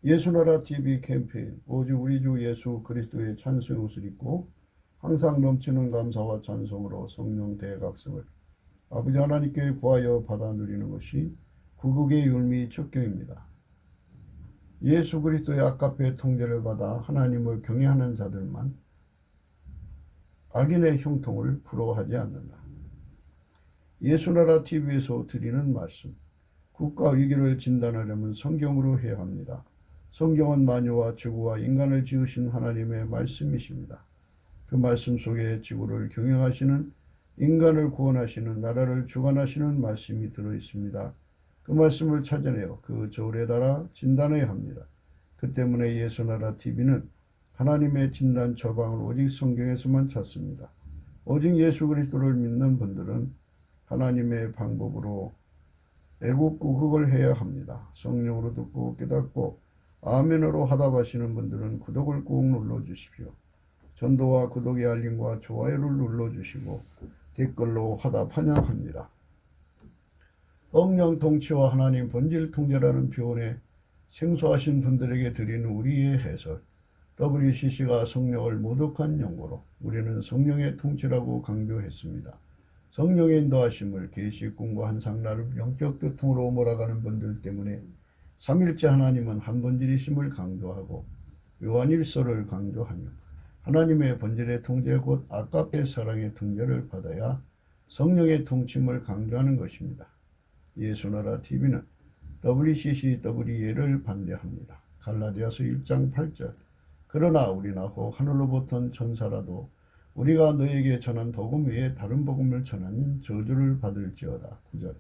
예수나라 TV 캠페인 오직 우리 주 예수 그리스도의 찬송의 옷을 입고 항상 넘치는 감사와 찬송으로 성령 대각성을 아버지 하나님께 구하여 받아 누리는 것이 구국의 율미 척경입니다. 예수 그리스도의 아까페 통제를 받아 하나님을 경외하는 자들만 악인의 형통을 부러워하지 않는다. 예수나라 TV에서 드리는 말씀, 국가 위기를 진단하려면 성경으로 해야 합니다. 성경은 만유와 지구와 인간을 지으신 하나님의 말씀이십니다. 그 말씀 속에 지구를 경영하시는, 인간을 구원하시는, 나라를 주관하시는 말씀이 들어있습니다. 그 말씀을 찾아내어 그 저울에 달아 진단해야 합니다. 그 때문에 예수나라 TV는 하나님의 진단 처방을 오직 성경에서만 찾습니다. 오직 예수 그리스도를 믿는 분들은 하나님의 방법으로 애국구국을 해야 합니다. 성령으로 듣고 깨닫고 아멘으로 화답하시는 분들은 구독을 꾹 눌러주십시오. 전도와 구독의 알림과 좋아요를 눌러주시고 댓글로 화답 환영합니다. 성령 통치와 하나님 본질 통제라는 표현에 생소하신 분들에게 드리는 우리의 해설, WCC가 성령을 모독한 용어로 우리는 성령의 통치라고 강조했습니다. 성령의 인도하심을 계시, 꿈과 환상, 영적 교통으로 몰아가는 분들 때문에 삼일째 하나님은 한 본질이심을 강조하고 요한일서를 강조하며 하나님의 본질의 통제 곧 아까페 사랑의 통제를 받아야 성령의 통침을 강조하는 것입니다. 예수나라 TV는 WCCW를 반대합니다. 갈라디아서 1장 8절 그러나 우리나 혹 하늘로부터 천사라도 우리가 너에게 전한 복음 외에 다른 복음을 전하면 저주를 받을지어다. 9절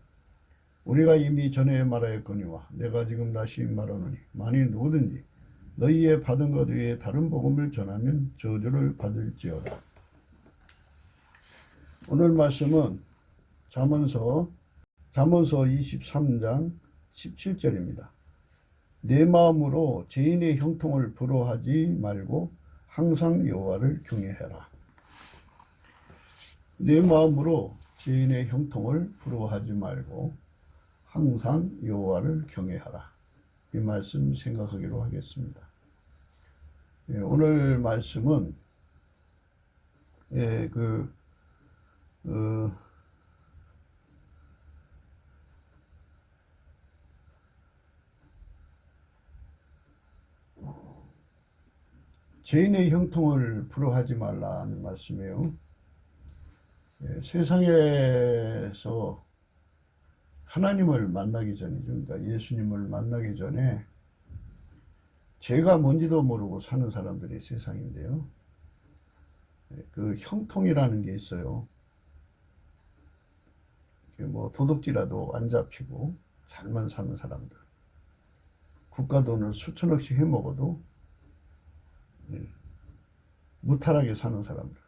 우리가 이미 전에 말하였거니와 내가 지금 다시 말하노니 만일 누구든지 너희의 받은 것 외에 다른 복음을 전하면 저주를 받을지어다. 오늘 말씀은 잠언서 23장 17절입니다. 내 마음으로 죄인의 형통을 부러워하지 말고 항상 여호와를 경외해라. 내 마음으로 죄인의 형통을 부러워하지 말고 항상 여호와를 경외하라. 이 말씀 생각하기로 하겠습니다. 오늘 말씀은 죄인의 형통을 부러워하지 말라는 말씀이에요. 세상에서 하나님을 만나기 전이죠. 그러니까 예수님을 만나기 전에 죄가 뭔지도 모르고 사는 사람들이 세상인데요. 그 형통이라는 게 있어요. 뭐 도둑질라도 안 잡히고 잘만 사는 사람들. 국가 돈을 수천억씩 해먹어도 무탈하게 사는 사람들.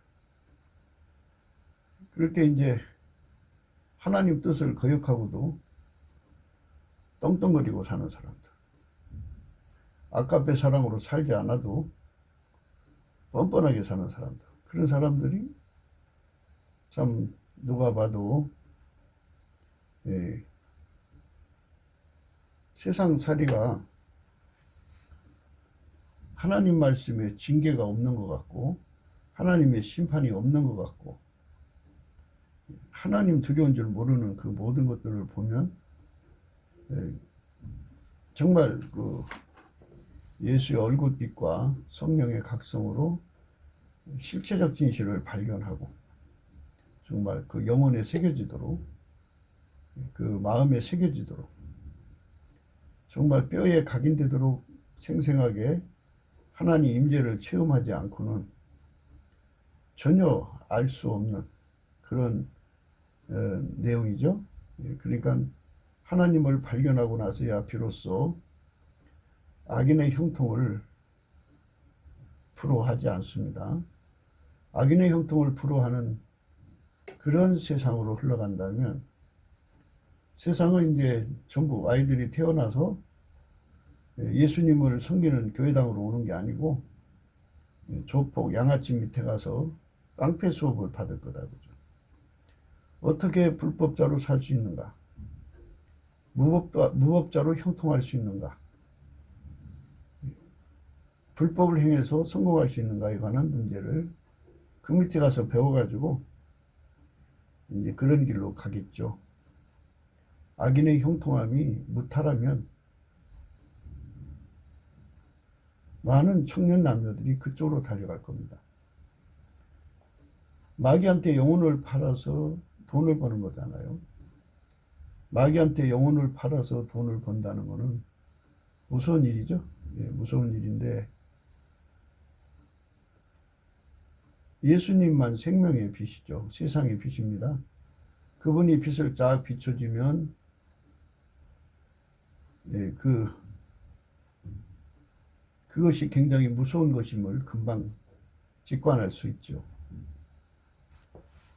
그렇게 이제 하나님 뜻을 거역하고도 떵떵거리고 사는 사람들. 아까페 사랑으로 살지 않아도 뻔뻔하게 사는 사람들. 그런 사람들이 참 누가 봐도 세상살이가 하나님 말씀에 징계가 없는 것 같고 하나님의 심판이 없는 것 같고 하나님 두려운 줄 모르는 그 모든 것들을 보면 정말 그 예수의 얼굴빛과 성령의 각성으로 실체적 진실을 발견하고 정말 그 영혼에 새겨지도록 그 마음에 새겨지도록 정말 뼈에 각인되도록 생생하게 하나님 임재를 체험하지 않고는 전혀 알 수 없는 그런 내용이죠. 그러니까 하나님을 발견하고 나서야 비로소 악인의 형통을 부러워하지 않습니다. 악인의 형통을 부러워하는 그런 세상으로 흘러간다면 세상은 이제 전부 아이들이 태어나서 예수님을 섬기는 교회당으로 오는 게 아니고 조폭 양아치 밑에 가서 깡패 수업을 받을 거다. 그죠? 어떻게 불법자로 살 수 있는가? 무법자로 형통할 수 있는가? 불법을 행해서 성공할 수 있는가에 관한 문제를 그 밑에 가서 배워가지고 이제 그런 길로 가겠죠. 악인의 형통함이 무탈하면 많은 청년 남녀들이 그쪽으로 달려갈 겁니다. 마귀한테 영혼을 팔아서 돈을 버는 거잖아요. 마귀한테 영혼을 팔아서 돈을 번다는 거는 무서운 일이죠. 예, 무서운 일인데 예수님만 생명의 빛이죠. 세상의 빛입니다. 그분이 빛을 쫙 비춰주면 예, 그것이 굉장히 무서운 것임을 금방 직관할 수 있죠.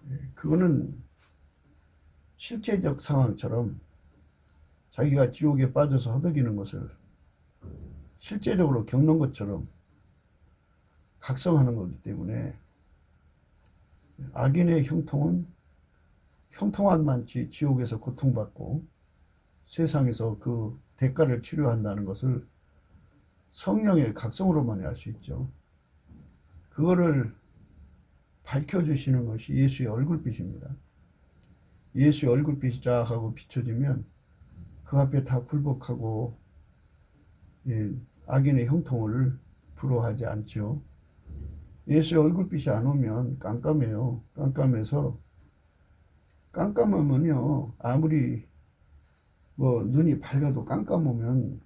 예, 그거는 실제적 상황처럼 자기가 지옥에 빠져서 허덕이는 것을 실제적으로 겪는 것처럼 각성하는 거기 때문에 악인의 형통은 형통한만치 지옥에서 고통받고 세상에서 그 대가를 치료한다는 것을 성령의 각성으로만 알 수 있죠. 그거를 밝혀주시는 것이 예수의 얼굴빛입니다. 예수의 얼굴빛이 쫙 하고 비춰지면 그 앞에 다 굴복하고 예, 악인의 형통을 부러워하지 않죠. 예수의 얼굴빛이 안 오면 깜깜해요. 깜깜하면요 아무리 뭐 눈이 밝아도 깜깜하면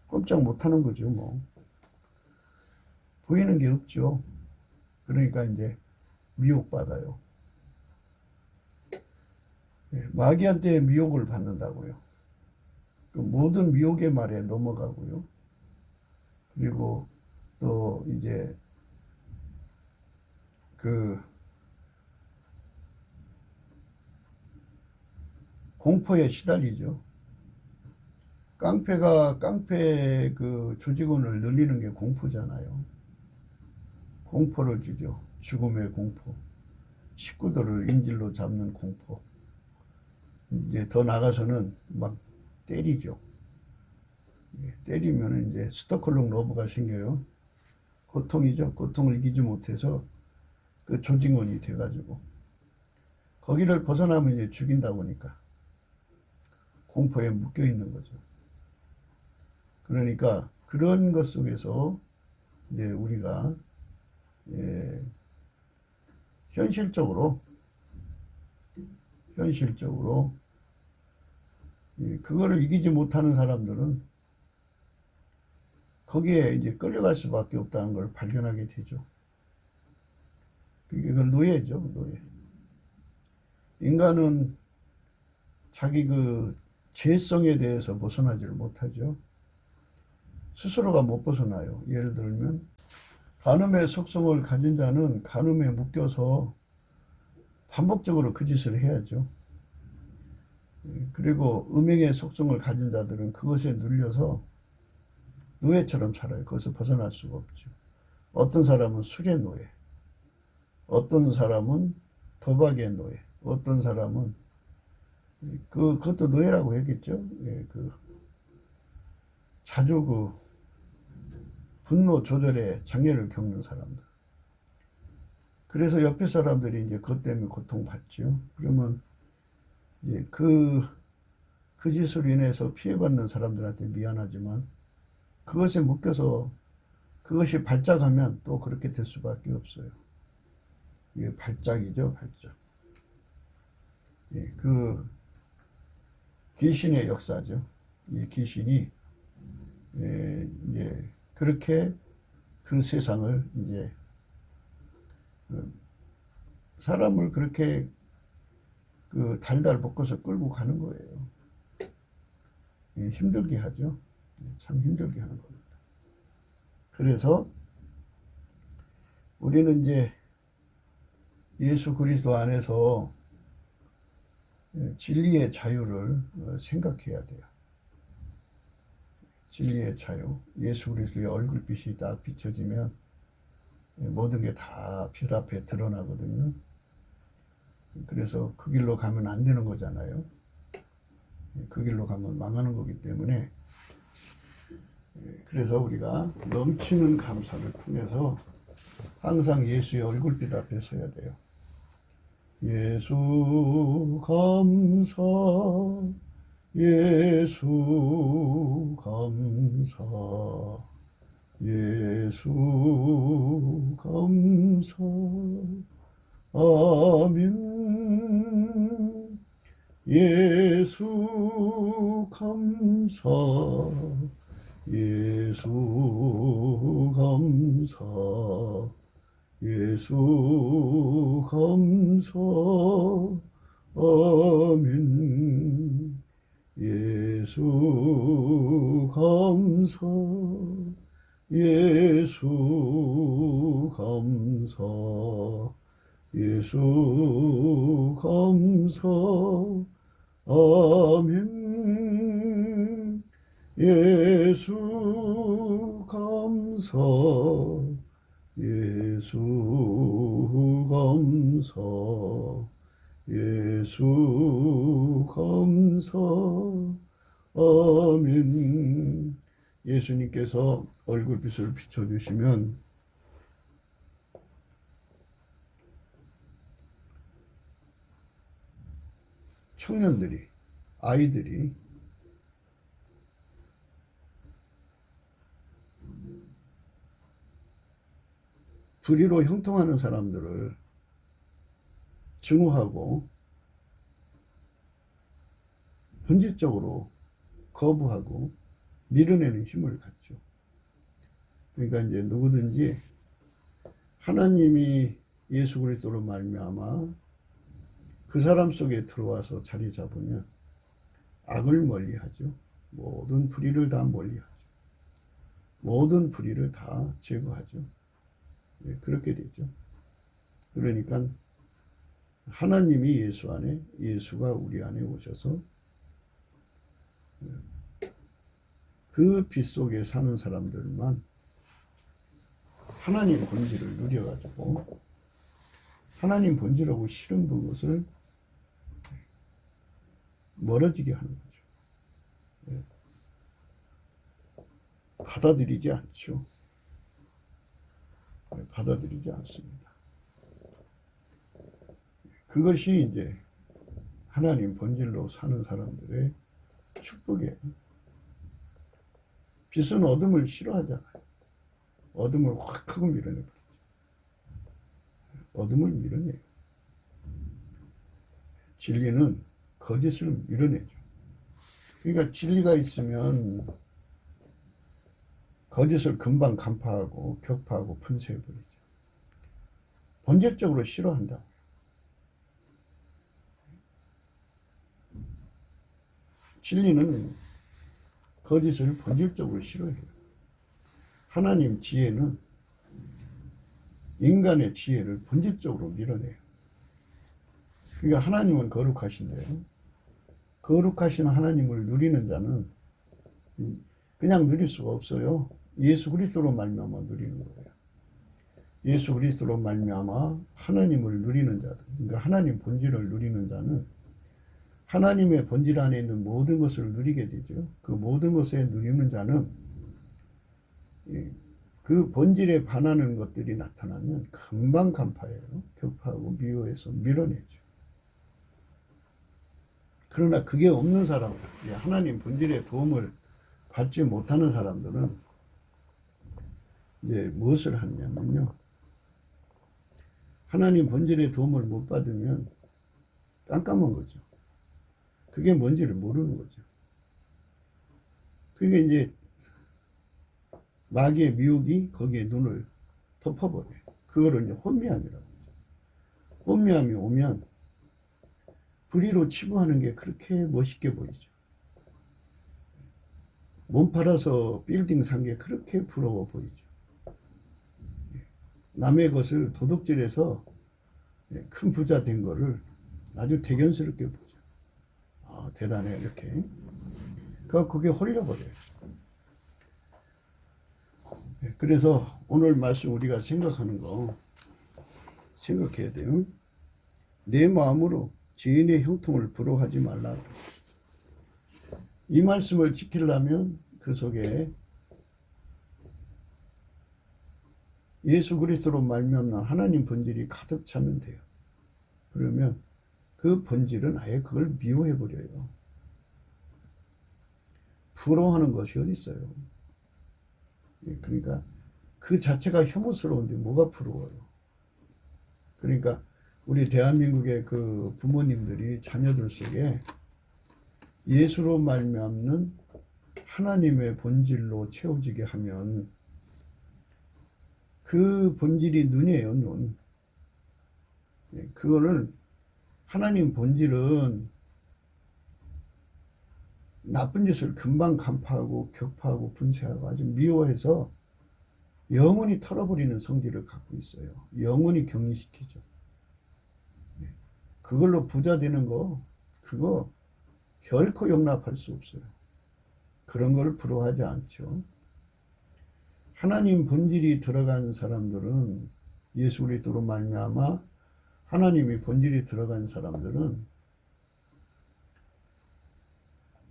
꼼짝 못하는 거죠. 뭐 보이는 게 없죠. 그러니까 이제 미혹받아요. 예, 마귀한테 미혹을 받는다고요. 그 모든 미혹의 말에 넘어가고요. 그리고 또 이제 그 공포에 시달리죠. 깡패 그 조직원을 늘리는 게 공포잖아요. 공포를 주죠. 죽음의 공포. 식구들을 인질로 잡는 공포. 이제 더 나가서는 막 때리죠. 때리면 이제 스톡홀름 러브가 생겨요. 고통이죠. 고통을 이기지 못해서 그 조직원이 돼가지고 거기를 벗어나면 이제 죽인다 보니까 공포에 묶여 있는 거죠. 그러니까 그런 것 속에서 이제 우리가 예, 현실적으로 그거를 이기지 못하는 사람들은 거기에 이제 끌려갈 수밖에 없다는 걸 발견하게 되죠. 그게 그 노예죠, 노예. 인간은 자기 그 죄성에 대해서 벗어나지를 못하죠. 스스로가 못 벗어나요. 예를 들면 간음의 속성을 가진 자는 간음에 묶여서 반복적으로 그 짓을 해야죠. 그리고 음행의 속성을 가진 자들은 그것에 눌려서 노예처럼 살아요. 그것을 벗어날 수가 없죠. 어떤 사람은 술의 노예, 어떤 사람은 도박의 노예, 어떤 사람은 그것도 노예라고 했겠죠. 예, 자주 분노 조절에 장애를 겪는 사람들. 그래서 옆에 사람들이 이제 그것 때문에 고통받죠. 그러면 이제 그 짓으로 인해서 피해받는 사람들한테 미안하지만 그것에 묶여서 그것이 발작하면 또 그렇게 될 수밖에 없어요. 이게 발작이죠, 발작. 예, 그 귀신의 역사죠. 이 귀신이 이제 그렇게 그 세상을 이제 사람을 그렇게 그 달달 볶아서 끌고 가는 거예요. 예, 힘들게 하죠. 참 힘들게 하는 겁니다. 그래서 우리는 이제 예수 그리스도 안에서 진리의 자유를 생각해야 돼요. 진리의 자유. 예수 그리스도의 얼굴빛이 딱 비춰지면 모든 게 다 빛 앞에 드러나거든요. 그래서 그 길로 가면 안 되는 거잖아요. 그 길로 가면 망하는 거기 때문에 그래서 우리가 넘치는 감사를 통해서 항상 예수의 얼굴빛 앞에 서야 돼요. 예수 감사, 예수 감사, 예수 감사, 아멘. 예수 감사, 예수 감사, 예수 감사, 아멘. 예수 감사, 예수 감사, 예수 감사, 아멘. 예수 감사, 예수 감사, 예수 감사, 아멘. 예수님께서 얼굴빛을 비춰주시면 청년들이, 아이들이 불의로 형통하는 사람들을 증오하고 본질적으로 거부하고 밀어내는 힘을 갖죠. 그러니까 이제 누구든지 하나님이 예수 그리스도로 말미암아 그 사람 속에 들어와서 자리 잡으면 악을 멀리하죠. 모든 불의를 다 멀리하죠. 모든 불의를 다 제거하죠. 네, 그렇게 되죠. 그러니까 하나님이 예수 안에, 예수가 우리 안에 오셔서 그 빛 속에 사는 사람들만 하나님 본질을 누려가지고 하나님 본질하고 싫은 것을 멀어지게 하는 거죠. 네. 받아들이지 않죠. 네, 받아들이지 않습니다. 그것이 이제 하나님 본질로 사는 사람들의 축복이에요. 빛은 어둠을 싫어하잖아요. 어둠을 확 하고 밀어내버리죠. 어둠을 밀어내요. 진리는 거짓을 밀어내죠. 그러니까 진리가 있으면 거짓을 금방 간파하고 격파하고 분쇄해버리죠. 본질적으로 싫어한다. 진리는 거짓을 본질적으로 싫어해요. 하나님 지혜는 인간의 지혜를 본질적으로 밀어내요. 그러니까 하나님은 거룩하신데요. 거룩하신 하나님을 누리는 자는 그냥 누릴 수가 없어요. 예수 그리스도로 말미암아 누리는 거예요. 예수 그리스도로 말미암아 하나님을 누리는 자들, 그러니까 하나님 본질을 누리는 자는 하나님의 본질 안에 있는 모든 것을 누리게 되죠. 그 모든 것에 누리는 자는 그 본질에 반하는 것들이 나타나면 금방 간파해요. 격파하고 미워해서 밀어내죠. 그러나 그게 없는 사람들, 하나님 본질의 도움을 받지 못하는 사람들은 이제 무엇을 하냐면요. 하나님 본질의 도움을 못 받으면 깜깜한 거죠. 그게 뭔지를 모르는 거죠. 그게 이제 마귀의 미혹이 거기에 눈을 덮어버려요. 그거를 이제 혼미함이라고 하죠. 혼미함이 오면 불의로 치부하는 게 그렇게 멋있게 보이죠. 몸 팔아서 빌딩 산 게 그렇게 부러워 보이죠. 남의 것을 도둑질해서 큰 부자 된 거를 아주 대견스럽게 보죠. 아, 대단해, 이렇게. 그게 홀려버려요. 그래서 오늘 말씀 우리가 생각하는 거 생각해야 돼요. 내 마음으로 죄인의 형통을 부러워하지 말라. 이 말씀을 지키려면 그 속에 예수 그리스도로 말미암는 하나님 본질이 가득 차면 돼요. 그러면 그 본질은 아예 그걸 미워해 버려요. 부러워하는 것이 어디 있어요? 그러니까 그 자체가 혐오스러운데 뭐가 부러워요? 그러니까 우리 대한민국의 그 부모님들이 자녀들 속에 예수로 말미암는 하나님의 본질로 채워지게 하면 그 본질이 눈이에요, 눈. 그거는 하나님 본질은 나쁜 짓을 금방 간파하고 격파하고 분쇄하고 아주 미워해서 영원히 털어버리는 성질을 갖고 있어요. 영원히 격리시키죠. 그걸로 부자 되는 거, 그거 결코 용납할 수 없어요. 그런 걸 부러워하지 않죠. 하나님 본질이 들어간 사람들은, 예수 그리스도로 말미암아 하나님이 본질이 들어간 사람들은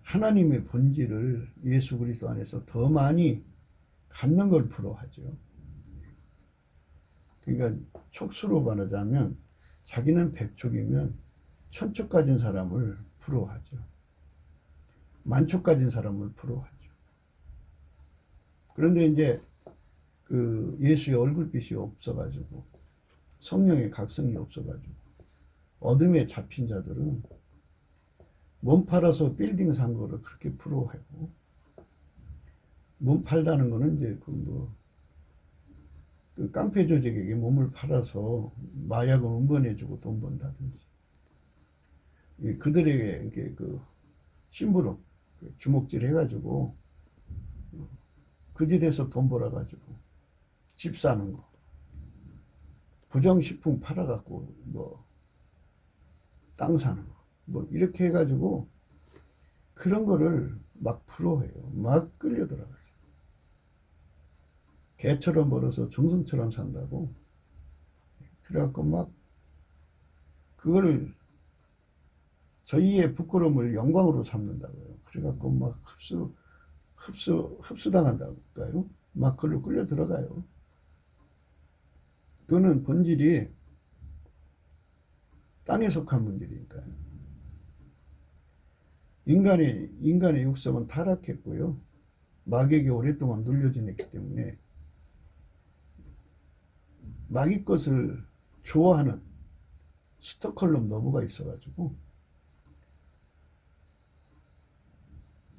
하나님의 본질을 예수 그리스도 안에서 더 많이 갖는 걸 부러워하죠. 그러니까 촉수로 말하자면 자기는 백촉이면 천촉 가진 사람을 부러워하죠. 만촉 가진 사람을 부러워하죠. 그런데 이제 그 예수의 얼굴빛이 없어가지고 성령의 각성이 없어가지고 어둠에 잡힌 자들은 몸 팔아서 빌딩 산 거를 그렇게 부러워하고, 몸 팔다는 거는 이제 그 깡패 조직에게 몸을 팔아서 마약을 운반해주고 돈 번다든지, 그들에게 이렇게 그 심부름, 주먹질 해가지고 그 집에서 돈 벌어가지고 집 사는 거, 부정식품 팔아갖고 뭐 땅 사는 거, 뭐 이렇게 해가지고 그런 거를 막 부러워해요. 막 끌려 들어가죠. 개처럼 벌어서 정성처럼 산다고. 그래갖고 막 그거를 저희의 부끄러움을 영광으로 삼는다고요. 그래갖고 막 흡수당한다고요. 막 그걸로 끌려 들어가요. 그거는 본질이 땅에 속한 본질이니까요. 인간의 육성은 타락했고요. 마귀에게 오랫동안 눌려 지냈기 때문에 마귀 것을 좋아하는 스톡홀름 러브가 있어가지고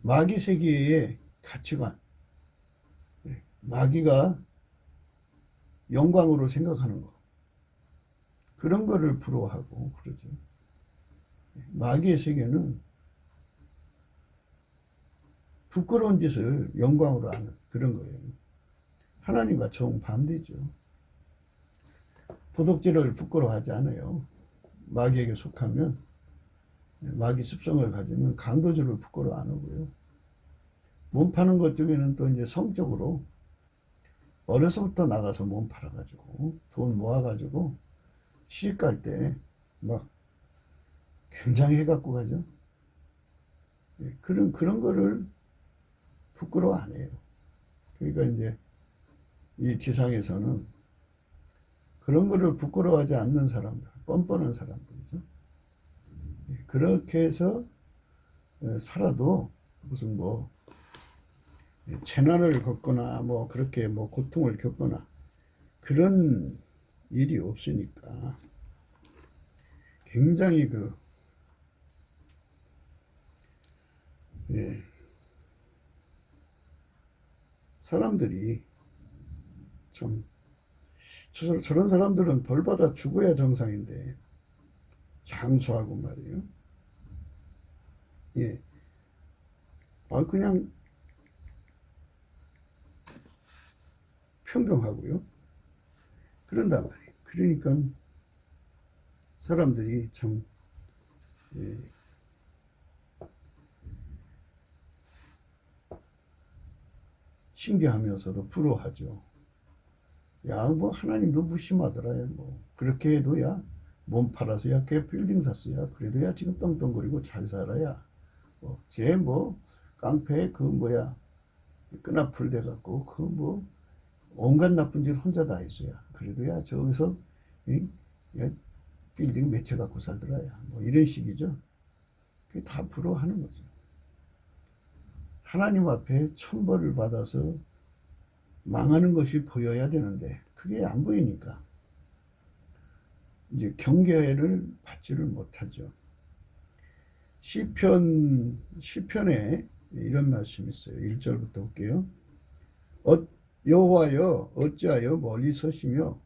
마귀 세계의 가치관, 마귀가 영광으로 생각하는 거, 그런 거를 부러워하고 그러죠. 마귀의 세계는 부끄러운 짓을 영광으로 하는 그런 거예요. 하나님과 정반대죠. 도둑질을 부끄러워하지 않아요. 마귀에게 속하면, 마귀 습성을 가지면 강도질을 부끄러워 안 하고요. 몸 파는 것 중에는 또 이제 성적으로 어려서부터 나가서 몸 팔아가지고 돈 모아가지고 시집 갈 때 막 굉장히 해갖고 가죠. 그런 거를 부끄러워 안 해요. 그러니까 이제 이 지상에서는 그런 거를 부끄러워하지 않는 사람들, 뻔뻔한 사람들이죠. 그렇게 해서 살아도 무슨 뭐 재난을 겪거나 뭐 그렇게 뭐 고통을 겪거나 그런 일이 없으니까 굉장히 사람들이 참 저런 사람들은 벌받아 죽어야 정상인데 장수하고 말이에요. 그냥 평등하고요. 그런단 말이에요. 그러니까 사람들이 참 신기하면서도 부러워하죠. 야, 뭐 하나님도 무심하더라. 뭐 그렇게 해도 야, 몸 팔아서 야, 걔 빌딩 샀어야. 그래도 야, 지금 떵떵거리고 잘 살아야. 쟤 깡패 끈앞풀 돼갖고 온갖 나쁜 짓 혼자 다 했어요. 그래도 야 저기서 야, 빌딩 몇 채 갖고 살더라 야. 뭐 이런 식이죠. 그게 다 부러워하는 거죠. 하나님 앞에 천벌을 받아서 망하는 것이 보여야 되는데 그게 안 보이니까 이제 경계를 받지를 못하죠. 시편에 이런 말씀이 있어요. 1절부터 볼게요. 여호와여 어찌하여 멀리 서시며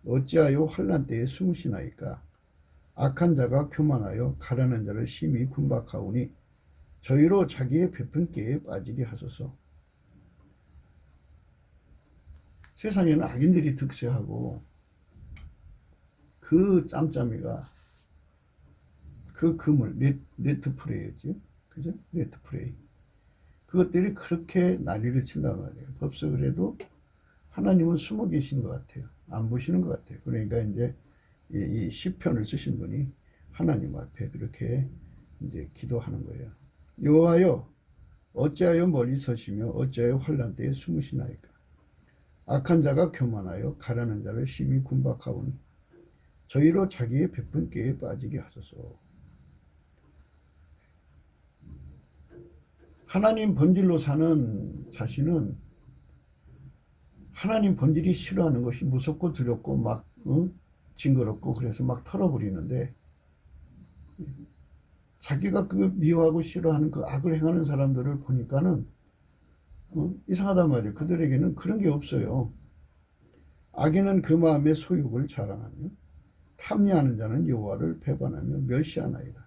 어찌하여 환난 때에 숨으시나이까. 악한 자가 교만하여 가라는 자를 심히 군박하오니 저희로 자기의 베푼 깨에 빠지게 하소서. 세상에는 악인들이 득세하고 그 짬짬이가 그 그물 네트프레이죠. 그죠? 네트프레이. 그것들이 그렇게 난리를 친단 말이에요. 법석을 해도 하나님은 숨어 계신 것 같아요. 안 보시는 것 같아요. 그러니까 이제 이 시편을 쓰신 분이 하나님 앞에 그렇게 이제 기도하는 거예요. 여호와여 어찌하여 멀리 서시며 어찌하여 환난 때에 숨으시나이까. 악한 자가 교만하여 가라는 자를 심히 군박하오니 저희로 자기의 베푼 깨에 빠지게 하소서. 하나님 본질로 사는 자신은 하나님 본질이 싫어하는 것이 무섭고 두렵고 막 징그럽고 그래서 막 털어버리는데 자기가 그 미워하고 싫어하는 그 악을 행하는 사람들을 보니까는 이상하단 말이에요. 그들에게는 그런 게 없어요. 악인은 그 마음의 소욕을 자랑하며 탐리하는 자는 여호와를 배반하며 멸시하나이다.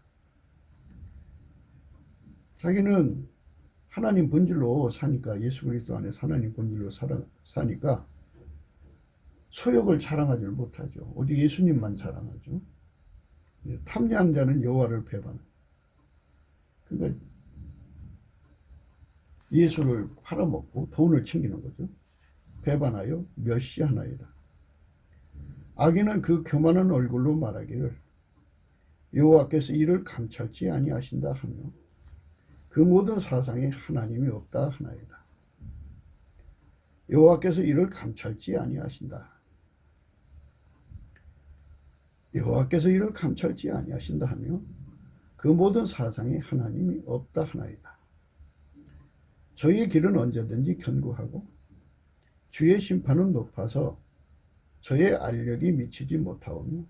자기는 하나님 본질로 사니까, 예수 그리스도 안에서 하나님 본질로 사니까 소욕을 자랑하지 못하죠. 오직 예수님만 자랑하죠. 탐리한 자는 여호와를 배반하죠. 그러니까 예수를 팔아먹고 돈을 챙기는 거죠. 배반하여 멸시하나이다. 악인은 그 교만한 얼굴로 말하기를 여호와께서 이를 감찰지 아니하신다 하며 그 모든 사상에 하나님이 없다 하나이다. 여호와께서 이를 감찰지 아니하신다. 여호와께서 이를 감찰지 아니하신다 하며 그 모든 사상에 하나님이 없다 하나이다. 저희의 길은 언제든지 견고하고 주의 심판은 높아서 저의 알력이 미치지 못하오며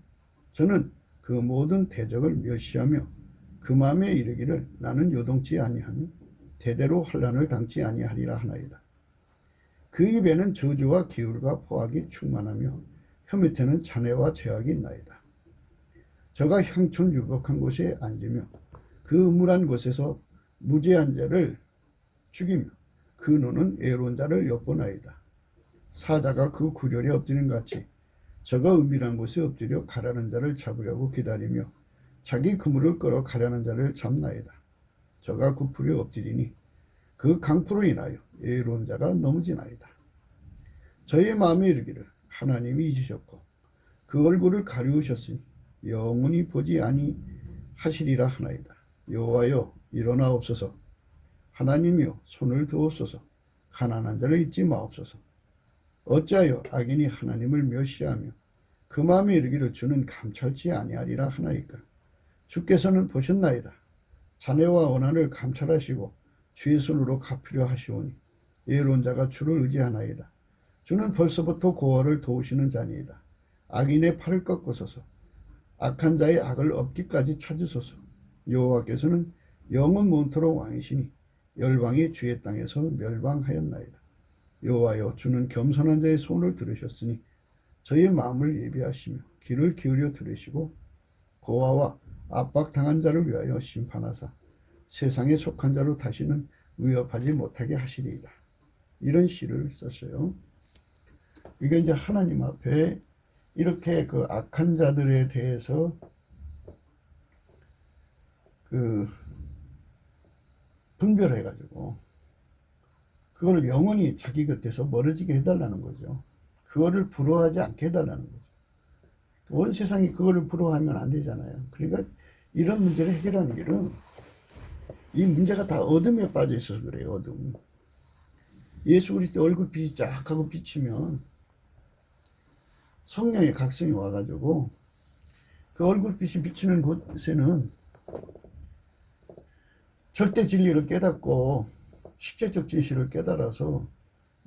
저는 그 모든 대적을 멸시하며 그 마음에 이르기를 나는 요동치 아니하며 대대로 환난을 당치 아니하리라 하나이다. 그 입에는 저주와 기울과 포악이 충만하며 혀 밑에는 잔해와 죄악이 있나이다. 저가 향촌유복한 곳에 앉으며 그 음울한 곳에서 무죄한 자를 죽이며 그 눈은 애로운 자를 엿보나이다. 사자가 그 구렬에 엎드린 같이 저가 은밀한 곳에 엎드려 가라는 자를 잡으려고 기다리며 자기 그물을 끌어 가려는 자를 잡나이다. 저가 구풀에 엎드리니 그 강포로 인하여 애로운 자가 넘어지나이다. 저의 마음에 이르기를 하나님이 잊으셨고 그 얼굴을 가리우셨으니 영원히 보지 아니하시리라 하나이다. 여호와여 일어나옵소서. 하나님이여 손을 드옵소서. 가난한 자를 잊지 마옵소서. 어찌하여 악인이 하나님을 멸시하며 그 마음에 이르기를 주는 감찰치 아니하리라 하나이까. 주께서는 보셨나이다. 잔해와 원한을 감찰하시고 주의 손으로 갚으려 하시오니 애로운 자가 주를 의지하나이다. 주는 벌써부터 고아를 도우시는 자니이다. 악인의 팔을 꺾으소서. 악한 자의 악을 없기까지 찾으소서. 여호와께서는 영원 모토록 왕이시니 열방이 주의 땅에서 멸방하였나이다. 여호와여 주는 겸손한 자의 소원을 들으셨으니 저의 마음을 예비하시며 귀를 기울여 들으시고 고아와 압박당한 자를 위하여 심판하사 세상에 속한 자로 다시는 위협하지 못하게 하시리이다. 이런 시를 썼어요. 이게 이제 하나님 앞에 이렇게 그 악한 자들에 대해서 그 분별해가지고 그걸 영원히 자기 곁에서 멀어지게 해달라는 거죠. 그거를 부러워하지 않게 해달라는 거죠. 온 세상이 그거를 부러워하면 안 되잖아요. 그러니까 이런 문제를 해결하는 길은 이 문제가 다 어둠에 빠져 있어서 그래요. 어둠. 예수 그리스도 얼굴빛이 쫙 하고 비치면 성령의 각성이 와가지고 그 얼굴빛이 비치는 곳에는 절대 진리를 깨닫고 실제적 진실을 깨달아서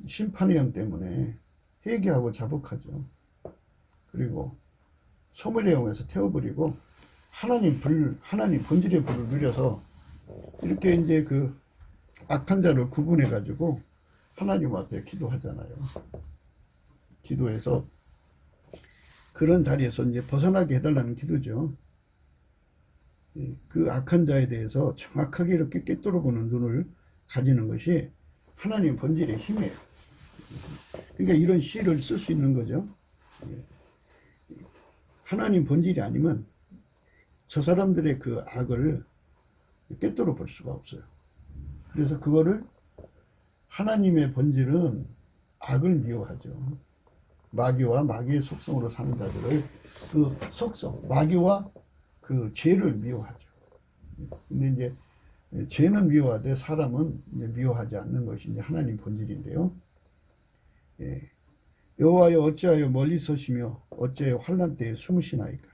심판의 영 때문에 회개하고 자복하죠. 그리고 소멸의 영에서 태워버리고 하나님 본질의 불을 누려서 이렇게 이제 그 악한 자를 구분해 가지고 하나님 앞에 기도하잖아요. 기도해서 그런 자리에서 이제 벗어나게 해달라는 기도죠. 그 악한 자에 대해서 정확하게 이렇게 꿰뚫어 보는 눈을 가지는 것이 하나님 본질의 힘이에요. 그러니까 이런 시를 쓸 수 있는 거죠. 하나님 본질이 아니면 저 사람들의 그 악을 꿰뚫어 볼 수가 없어요. 그래서 그거를 하나님의 본질은 악을 미워하죠. 마귀와 마귀의 속성으로 사는 자들을 그 속성, 마귀와 그 죄를 미워하죠. 근데 이제 죄는 미워하되 사람은 이제 미워하지 않는 것이 이제 하나님 본질인데요. 여호와여 어찌하여 멀리 서시며 어찌하여 환난 때에 숨으시나이까.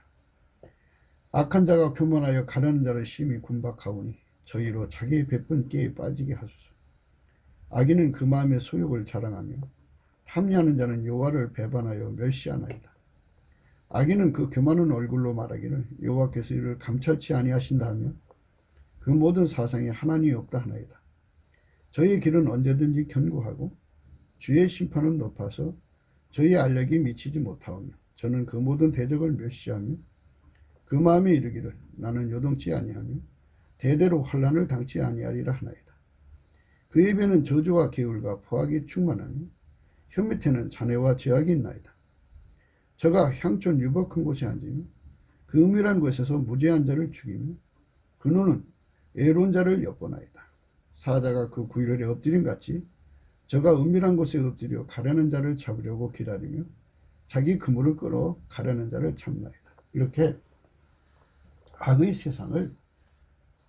악한 자가 교만하여 가라는 자를 심히 군박하오니 저희로 자기의 베푼 깨에 빠지게 하소서. 악인은 그 마음의 소욕을 자랑하며 탐리하는 자는 여호와를 배반하여 멸시하나이다. 악인은 그 교만한 얼굴로 말하기를 여호와께서 이를 감찰치 아니하신다 하며 그 모든 사상에 하나님이 없다 하나이다. 저희의 길은 언제든지 견고하고 주의 심판은 높아서 저희의 알력이 미치지 못하오며 저는 그 모든 대적을 멸시하며 그 마음에 이르기를 나는 요동치 아니하며 대대로 환난을 당치 아니하리라 하나이다. 그의 입에는 저주와 계율과 포악이 충만하며 혀 밑에는 잔해와 죄악이 있나이다. 저가 향촌 유복한 곳에 앉으며 그 은밀한 곳에서 무죄한 자를 죽이며 그 눈은 애로운 자를 엿보나이다. 사자가 그 구일에 엎드림 같이 저가 은밀한 곳에 엎드려 가려는 자를 잡으려고 기다리며 자기 그물을 끌어 가려는 자를 잡나이다. 이렇게 악의 세상을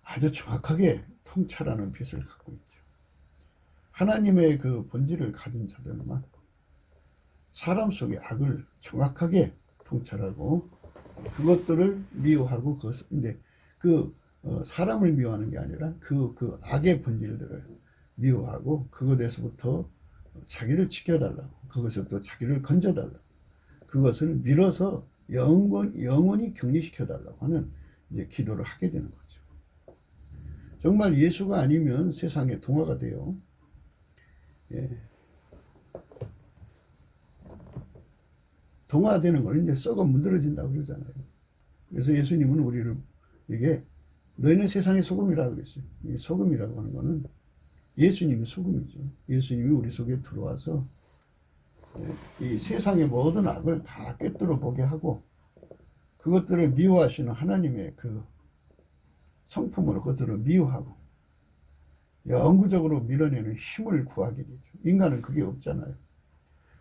아주 정확하게 통찰하는 빛을 갖고 있죠. 하나님의 그 본질을 가진 자들만 사람 속의 악을 정확하게 통찰하고 그것들을 미워하고 그것을 이제 사람을 미워하는 게 아니라 그 악의 본질들을 미워하고 그것에서부터 자기를 지켜달라고 그것에서부터 자기를 건져달라고 그것을 밀어서 영원히 격리시켜달라고 하는 이제 기도를 하게 되는 거죠. 정말 예수가 아니면 세상에 동화가 돼요. 예. 동화되는 걸 이제 썩어 문드러진다고 그러잖아요. 그래서 예수님은 우리를 이게 너희는 세상의 소금이라고 그랬어요. 이 소금이라고 하는 거는 예수님이 소금이죠. 예수님이 우리 속에 들어와서 이 세상의 모든 악을 다 꿰뚫어 보게 하고 그것들을 미워하시는 하나님의 그 성품으로 그것들을 미워하고 영구적으로 밀어내는 힘을 구하게 되죠. 인간은 그게 없잖아요.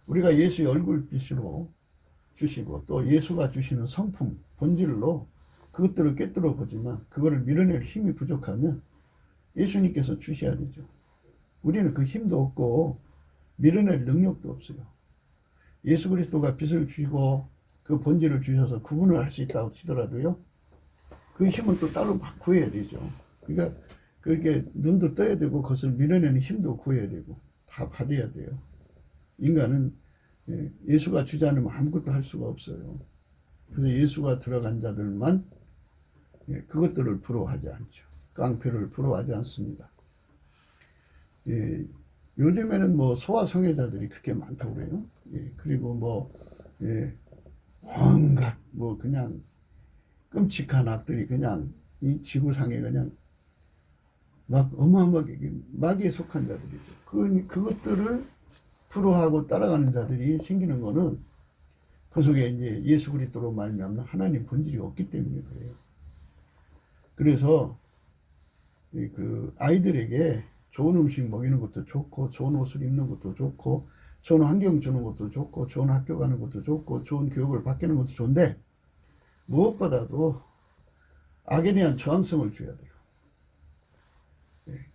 우리가 예수의 얼굴빛으로 주시고 또 예수가 주시는 성품, 본질로 그것들을 꿰뚫어 보지만 그거를 밀어낼 힘이 부족하면 예수님께서 주셔야 되죠. 우리는 그 힘도 없고 밀어낼 능력도 없어요. 예수 그리스도가 빛을 주시고 그 본질을 주셔서 구분을 할 수 있다고 치더라도요. 그 힘은 또 따로 막 구해야 되죠. 그러니까 그렇게 눈도 떠야 되고 그것을 밀어내는 힘도 구해야 되고 다 받아야 돼요. 인간은 예수가 주지 않으면 아무것도 할 수가 없어요. 그래서 예수가 들어간 자들만 그것들을 부러워하지 않죠. 깡패를 부러워하지 않습니다. 요즘에는 뭐 소아성애자들이 그렇게 많다고 그래요. 그리고 온갖 그냥 끔찍한 악들이 그냥 이 지구상에 그냥 막 어마어마하게 마귀에 속한 자들이죠. 그것들을 부러워하고 따라가는 자들이 생기는 거는 그 속에 이제 예수 그리스도로 말미암는 하나님 본질이 없기 때문에 그래요. 그래서 그 아이들에게 좋은 음식 먹이는 것도 좋고 좋은 옷을 입는 것도 좋고 좋은 환경 주는 것도 좋고 좋은 학교 가는 것도 좋고 좋은 교육을 받는 것도 좋은데 무엇보다도 악에 대한 저항성을 줘야 돼요.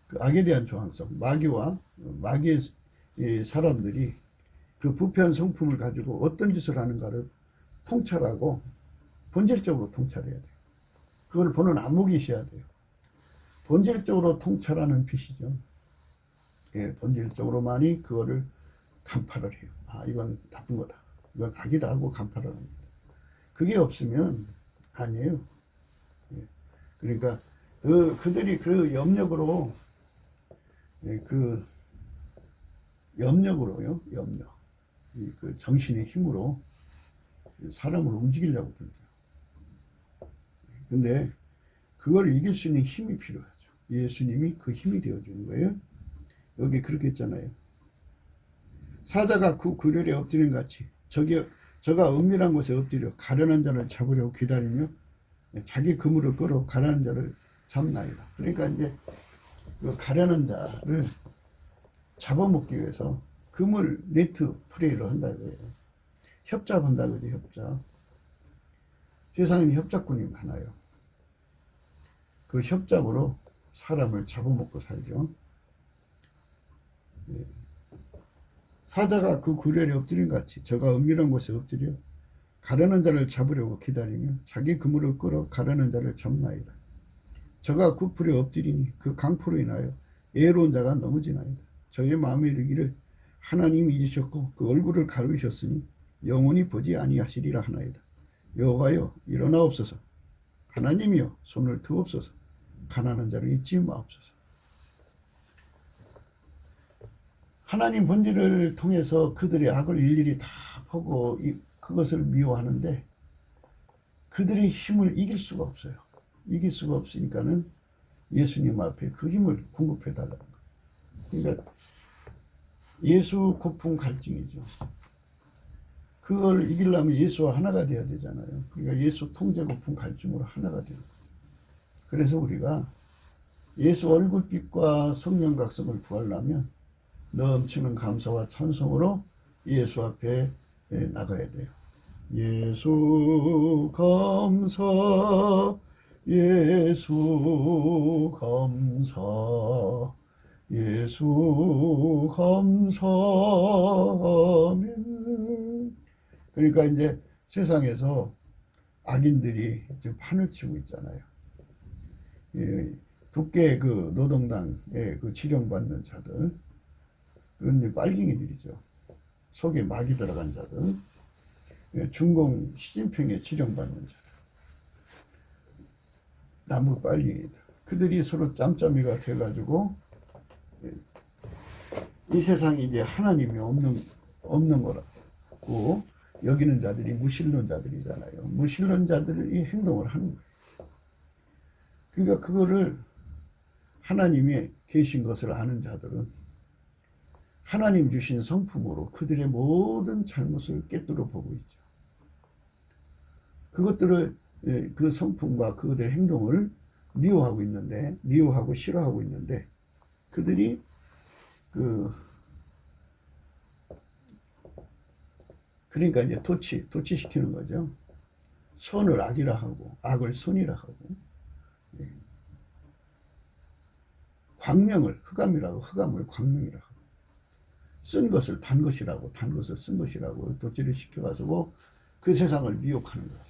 그 악에 대한 저항성, 마귀의 이 사람들이 그 부패한 성품을 가지고 어떤 짓을 하는가를 통찰하고 본질적으로 통찰해야 돼요. 그걸 보는 안목이 있어야 돼요. 본질적으로 통찰하는 빛이죠. 예, 본질적으로만이 그거를 간파를 해요. 아, 이건 나쁜 거다. 이건 악이다 하고 간파를 합니다. 그게 없으면 아니에요. 예, 그러니까 그들이 그 염력으로, 예, 그 염력으로요, 염력. 그 정신의 힘으로 사람을 움직이려고 들죠. 근데 그걸 이길 수 있는 힘이 필요하죠. 예수님이 그 힘이 되어주는 거예요. 여기 그렇게 했잖아요. 사자가 그 굴열에 엎드린 같이 저가 은밀한 곳에 엎드려 가련한 자를 잡으려고 기다리며 자기 그물을 끌어 가련한 자를 잡나이다. 그러니까 이제 그 가련한 자를 잡아먹기 위해서 그물 네트 플레이를 한다고요. 협잡한다 그죠, 협잡. 세상에는 협잡꾼이 많아요. 그 협잡으로 사람을 잡아먹고 살죠. 예. 사자가 그 굴열에 엎드린 같이 저가 은밀한 곳에 엎드려 가려는 자를 잡으려고 기다리며 자기 그물을 끌어 가려는 자를 잡나이다. 저가 굴풀에 엎드리니 그 강포로 인하여 애로운 자가 넘어지나이다. 저의 마음에 이르기를 하나님이 잊으셨고 그 얼굴을 가르셨으니 영원히 보지 아니하시리라 하나이다. 여호와여 일어나옵소서. 하나님이여 손을 드옵소서. 가난한 자를 잊지 마옵소서. 하나님 본질을 통해서 그들의 악을 일일이 다 보고 그것을 미워하는데 그들의 힘을 이길 수가 없어요. 이길 수가 없으니까는 예수님 앞에 그 힘을 공급해 달라는 거예요. 그러니까 예수 고풍 갈증이죠. 그걸 이기려면 예수와 하나가 돼야 되잖아요. 그러니까 예수 통제 고풍 갈증으로 하나가 되는 거죠. 그래서 우리가 예수 얼굴빛과 성령 각성을 구하려면 넘치는 감사와 찬송으로 예수 앞에 나가야 돼요. 예수 감사, 예수 감사, 예수 감사, 아멘. 그러니까 이제 세상에서 악인들이 지금 판을 치고 있잖아요. 예, 국계 그 노동당에 그 지령받는 자들, 그건 빨갱이들이죠. 속에 막이 들어간 자들, 예, 중공 시진핑에 지령받는 자들, 남북 빨갱이들, 그들이 서로 짬짬이가 돼가지고 예, 이 세상에 이제 하나님이 없는 거라고 여기는 자들이 무신론자들이잖아요. 무신론자들이 행동을 하는 거예요. 그러니까 그거를 하나님이 계신 것을 아는 자들은 하나님 주신 성품으로 그들의 모든 잘못을 꿰뚫어 보고 있죠. 그것들을 그 성품과 그들의 행동을 미워하고 싫어하고 있는데 그들이 그러니까 이제 도치시키는 거죠. 선을 악이라 하고 악을 선이라 하고 광명을 흑암을 광명이라 하고 쓴 것을 단 것이라고 단 것을 쓴 것이라고 도치를 시켜가지고 그 세상을 미혹하는 거죠.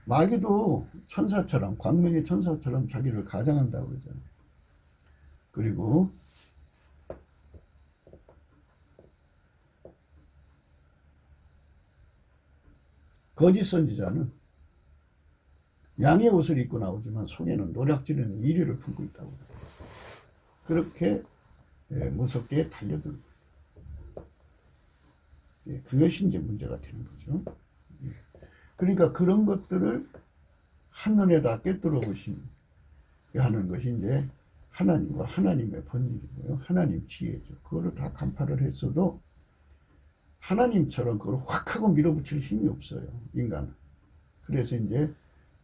마귀도 천사처럼 광명의 천사처럼 자기를 가장한다고 그러잖아요. 그리고 거짓 선지자는 양의 옷을 입고 나오지만 속에는 노략질하는 이리를 품고 있다고 해요. 그렇게 무섭게 달려든 거예요. 그것이 이제 문제가 되는 거죠. 그러니까 그런 것들을 한눈에 다 꿰뚫어 보시는 하는 것이 이제 하나님과 하나님의 본일이고요. 하나님 지혜죠. 그거를 다 간파를 했어도 하나님처럼 그걸 확 하고 밀어붙일 힘이 없어요. 인간은. 그래서 이제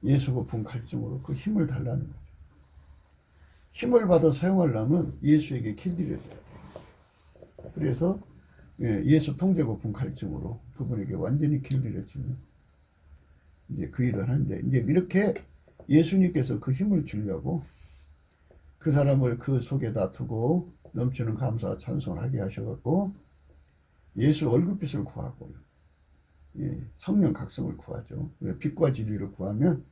예수 고품 갈증으로 그 힘을 달라는 거죠. 힘을 받아 사용하려면 예수에게 길들여져야 돼요. 그래서 예수 통제 고품 갈증으로 그분에게 완전히 길들여지면 이제 그 일을 하는데 이제 이렇게 예수님께서 그 힘을 주려고 그 사람을 그 속에 놔두고 넘치는 감사와 찬송을 하게 하셔갖고 예수 얼굴빛을 구하고 성령 각성을 구하죠. 빛과 진리를 구하면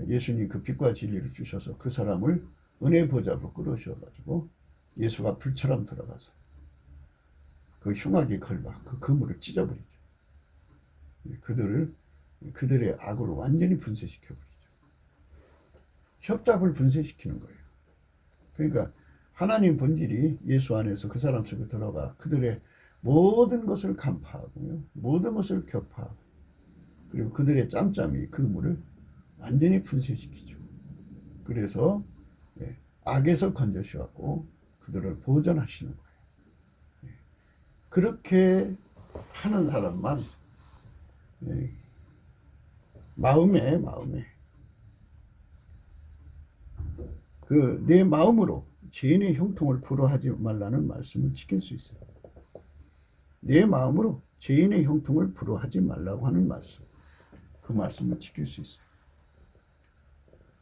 예수님 그 빛과 진리를 주셔서 그 사람을 은혜 보좌로 끌어오셔가지고 예수가 불처럼 들어가서 그 흉악의 걸막 그 그물을 찢어버리죠. 그들의 악을 완전히 분쇄시켜버리죠. 협잡을 분쇄시키는 거예요. 그러니까 하나님 본질이 예수 안에서 그 사람 속에 들어가 그들의 모든 것을 간파하고요. 모든 것을 격파하고 그리고 그들의 짬짬이 그 물을 완전히 분쇄시키죠. 그래서 악에서 건져주셨고 그들을 보존하시는 거예요. 그렇게 하는 사람만 마음에 내 마음으로 죄인의 형통을 불허하지 말라는 말씀을 지킬 수 있어요. 내 마음으로 죄인의 형통을 불허하지 말라고 하는 말씀, 그 말씀을 지킬 수 있어요.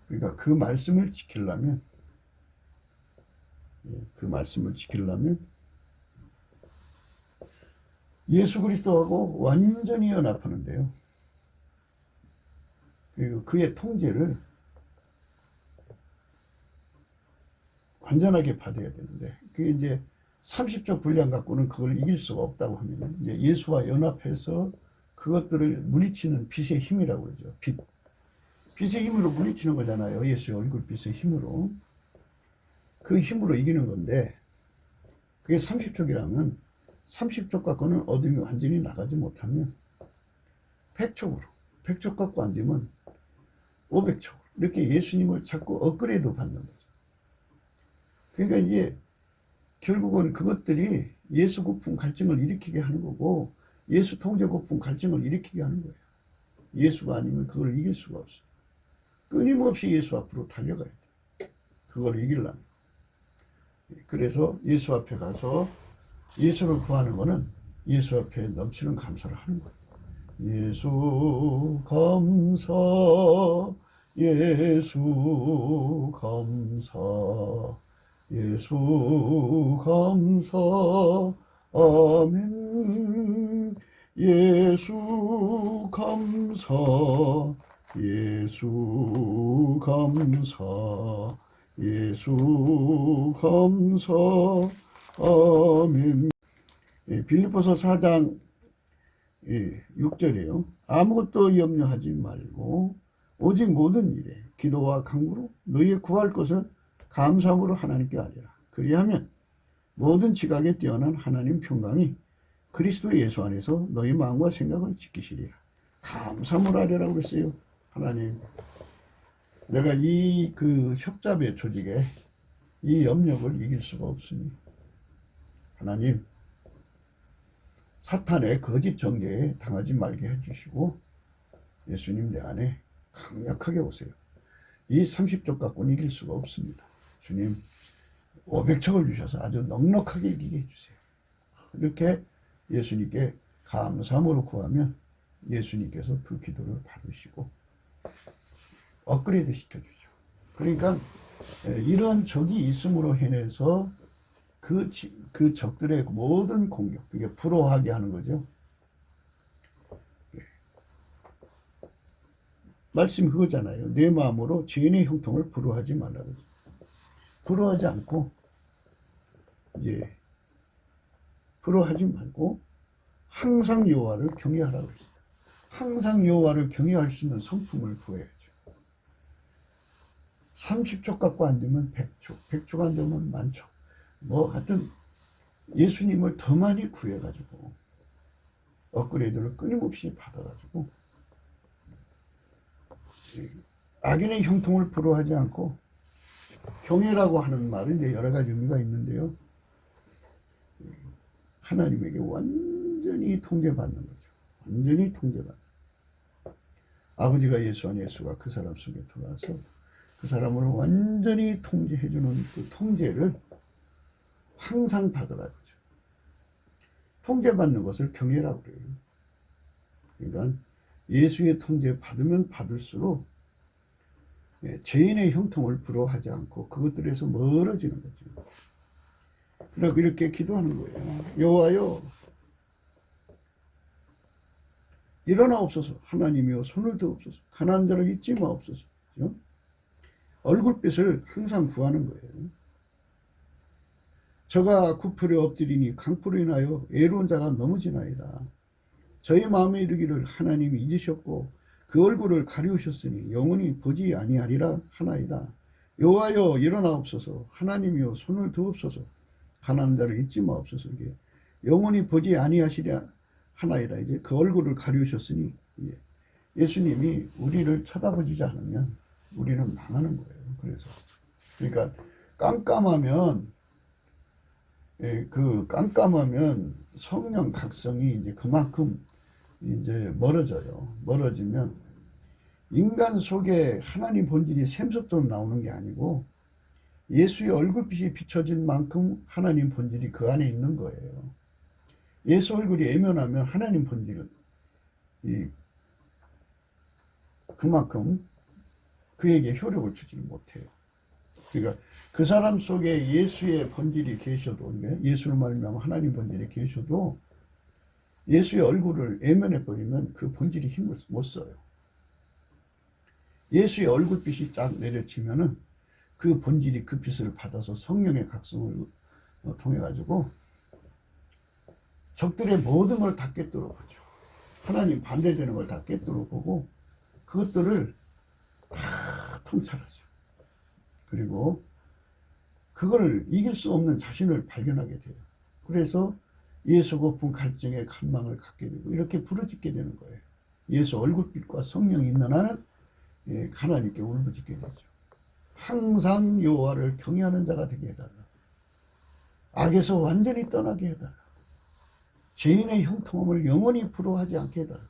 그러니까 그 말씀을 지키려면 예수 그리스도하고 완전히 연합하는데요. 그리고 그의 통제를 완전하게 받아야 되는데 그게 이제 30조 분량 갖고는 그걸 이길 수가 없다고 하면 이제 예수와 연합해서 그것들을 물리치는 빛의 힘이라고 그러죠. 빛의 힘으로 물리치는 거잖아요. 예수의 얼굴 빛의 힘으로. 그 힘으로 이기는 건데 그게 30족이라면 30족 갖고는 어둠이 완전히 나가지 못하면 100족 갖고 안 되면 500족 이렇게 예수님을 자꾸 업그레이드 받는 거죠. 그러니까 이게 결국은 그것들이 예수 고품 갈증을 일으키게 하는 거고 예수 통제 고품 갈증을 일으키게 하는 거예요. 예수가 아니면 그걸 이길 수가 없어요. 끊임없이 예수 앞으로 달려가야 돼. 그걸 이기려면. 그래서 예수 앞에 가서 예수를 구하는 거는 예수 앞에 넘치는 감사를 하는 거예요. 예수 감사, 예수 감사, 예수 감사, 아멘. 예수 감사, 예수 감사, 예수 감사, 아멘. 빌립보서 4장 6절이에요. 아무것도 염려하지 말고 오직 모든 일에 기도와 간구로 너희의 구할 것을 감사함으로 하나님께 아뢰라. 그리하면 모든 지각에 뛰어난 하나님 평강이 그리스도 예수 안에서 너희 마음과 생각을 지키시리라. 감사함으로 아뢰라고 그랬어요. 하나님, 내가 이 그 협잡의 조직에 이 염려를 이길 수가 없으니 하나님, 사탄의 거짓 정죄에 당하지 말게 해주시고 예수님 내 안에 강력하게 오세요. 이 30족 갖고는 이길 수가 없습니다. 주님 500척을 주셔서 아주 넉넉하게 이기게 해주세요. 이렇게 예수님께 감사함으로 구하면 예수님께서 그 기도를 받으시고 업그레이드 시켜주죠. 그러니까 이런 적이 있음으로 해내서 그 적들의 모든 공격, 그게 불허하게 하는 거죠. 말씀이 그거잖아요. 내 마음으로 죄인의 형통을 불허하지 말라고. 불허하지 않고, 불허하지 말고, 항상 여호와를 경외하라고 했어요. 항상 여호와를 경외할 수 있는 성품을 구해야죠. 30족 갖고 안 되면 100족, 100족 안 되면 10,000족. 하여튼, 예수님을 더 많이 구해가지고, 업그레이드를 끊임없이 받아가지고, 악인의 형통을 불허하지 않고, 경외라고 하는 말은 이제 여러 가지 의미가 있는데요. 하나님에게 완전히 통제받는 거죠. 완전히 통제받는. 아버지가 예수 안에 예수가 그 사람 속에 들어와서 그 사람을 완전히 통제해주는 그 통제를 항상 받으라고 하죠. 통제받는 것을 경외라고 그래요. 그러니까 예수의 통제 받으면 받을수록 죄인의 형통을 불허하지 않고 그것들에서 멀어지는 거죠. 이렇게 기도하는 거예요. 여호와여 일어나옵소서. 하나님이여 손을 드옵소서. 가난한 자를 잊지 마옵소서. 얼굴빛을 항상 구하는 거예요. 저가 구풀에 엎드리니 강풀로 인하여 애로운 자가 넘어지나이다. 저희 마음에 이르기를 하나님이 잊으셨고 그 얼굴을 가리우셨으니 영원히 보지 아니하리라 하나이다. 여호와여 일어나옵소서. 하나님이여 손을 드옵소서. 가난한 자를 잊지 마옵소서. 이게 영원히 보지 아니하시랴 하나이다. 이제 그 얼굴을 가리우셨으니 예수님이 우리를 쳐다보지 않으면 우리는 망하는 거예요. 그러니까 깜깜하면 그 깜깜하면 성령 각성이 이제 그만큼 이제 멀어져요. 멀어지면 인간 속에 하나님 본질이 샘솟도록 나오는 게 아니고 예수의 얼굴빛이 비춰진 만큼 하나님 본질이 그 안에 있는 거예요. 예수 얼굴이 애면하면 하나님 본질은 그만큼 그에게 효력을 주지 못해요. 그러니까 그 사람 속에 예수의 본질이 계셔도, 예수를 말미암아 하나님 본질이 계셔도 예수의 얼굴을 애면해버리면 그 본질이 힘을 못 써요. 예수의 얼굴빛이 쫙 내려치면은 그 본질이 그 빛을 받아서 성령의 각성을 통해 가지고 적들의 모든 걸 다 꿰뚫어 보죠. 하나님 반대되는 걸 다 꿰뚫어 보고 그것들을 다 통찰하죠. 그리고 그걸 이길 수 없는 자신을 발견하게 돼요. 그래서 예수 고픈 갈증의 갈망을 갖게 되고 이렇게 부르짖게 되는 거예요. 예수 얼굴빛과 성령이 있는 한은 하나님께 울부짖게 되죠. 항상 여호와를 경외하는 자가 되게 해달라. 악에서 완전히 떠나게 해달라. 죄인의 형통함을 영원히 부러워하지 않게 해달라.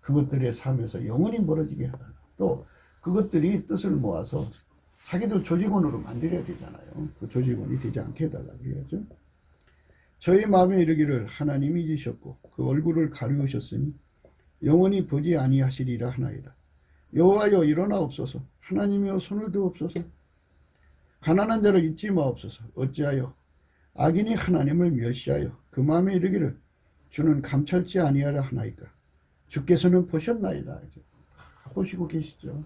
그것들의 삶에서 영원히 멀어지게 해달라. 또 그것들이 뜻을 모아서 자기들 조직원으로 만들어야 되잖아요. 그 조직원이 되지 않게 해달라 그래야죠. 저희 마음에 이르기를 하나님이 잊으셨고 그 얼굴을 가리우셨으니 영원히 보지 아니하시리라 하나이다. 여호와여 일어나옵소서. 하나님이여 손을 드옵소서. 가난한 자를 잊지 마옵소서. 어찌하여 악인이 하나님을 멸시하여 그 마음에 이르기를 주는 감찰지 아니하라 하나이까. 주께서는 보셨나이다. 다 보시고 계시죠.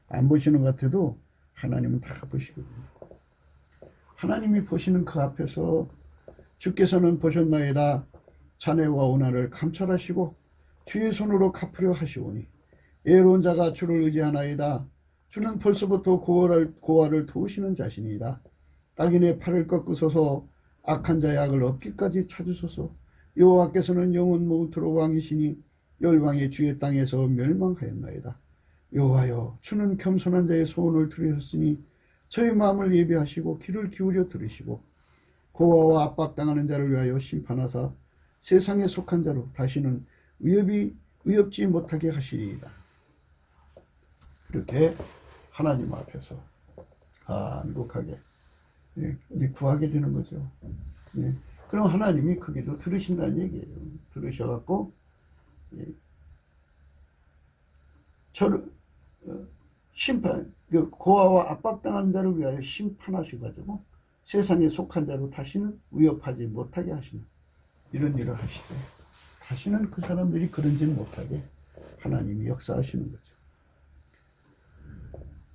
안 보시는 것 같아도 하나님은 다 보시거든요. 하나님이 보시는 그 앞에서 주께서는 보셨나이다. 자네와 오난을 감찰하시고 주의 손으로 갚으려 하시오니 애로운 자가 주를 의지하나이다. 주는 벌써부터 고아를 도우시는 자신이다. 악인의 팔을 꺾으소서. 악한 자의 악을 없기까지 찾으소서. 여호와께서는 영원 무토록 왕이시니 열왕의 주의 땅에서 멸망하였나이다. 여호와여 주는 겸손한 자의 소원을 들으셨으니 저희 마음을 예비하시고 귀를 기울여 들으시고 고아와 압박당하는 자를 위하여 심판하사 세상에 속한 자로 다시는 위협지 못하게 하시리이다. 그렇게 하나님 앞에서 간곡하게 이제 구하게 되는 거죠. 그럼 하나님이 그게도 들으신다는 얘기예요. 들으셔갖고 저를 심판, 고아와 압박당하는 자를 위하여 심판하셔가지고 세상에 속한 자로 다시는 위협하지 못하게 하시는 이런 일을 하시고 다시는 그 사람들이 그런 짓 못하게 하나님이 역사하시는 거죠.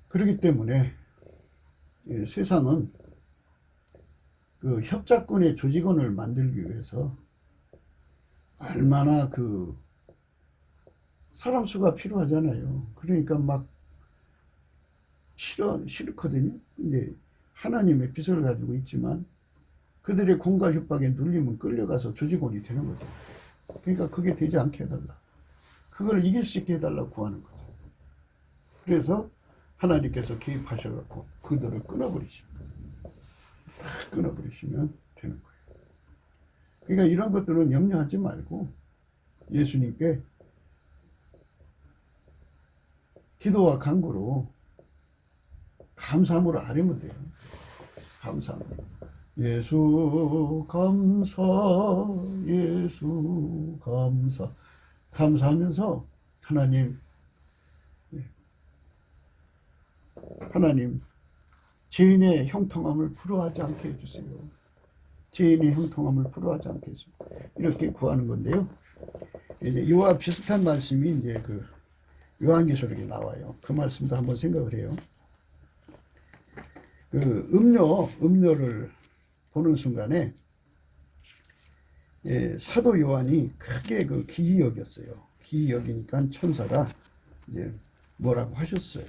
그렇기 때문에 세상은 그 협작권의 조직원을 만들기 위해서 얼마나 그 사람 수가 필요하잖아요. 그러니까 막 싫거든요. 이제 하나님의 빛을 가지고 있지만 그들의 공갈 협박에 눌리면 끌려가서 조직원이 되는 거죠. 그러니까 그게 되지 않게 해달라. 그걸 이길 수 있게 해달라고 구하는 거죠. 그래서 하나님께서 개입하셔갖고 그들을 끊어버리시는 거예요. 다 끊어버리시면 되는 거예요. 그러니까 이런 것들은 염려하지 말고 예수님께 기도와 간구로 감사함으로 아뢰면 돼요. 감사함으로. 예수 감사, 예수 감사. 감사하면서 하나님 죄인의 형통함을 부러워하지 않게 해주세요. 죄인의 형통함을 풀어하지 않겠소. 이렇게 구하는 건데요. 이제 이와 비슷한 말씀이 이제 그 요한계시록에 나와요. 그 말씀도 한번 생각을 해요. 그 음료를 보는 순간에 사도 요한이 크게 그 기이 여겼어요. 기이 여기니까 천사가 이제 뭐라고 하셨어요.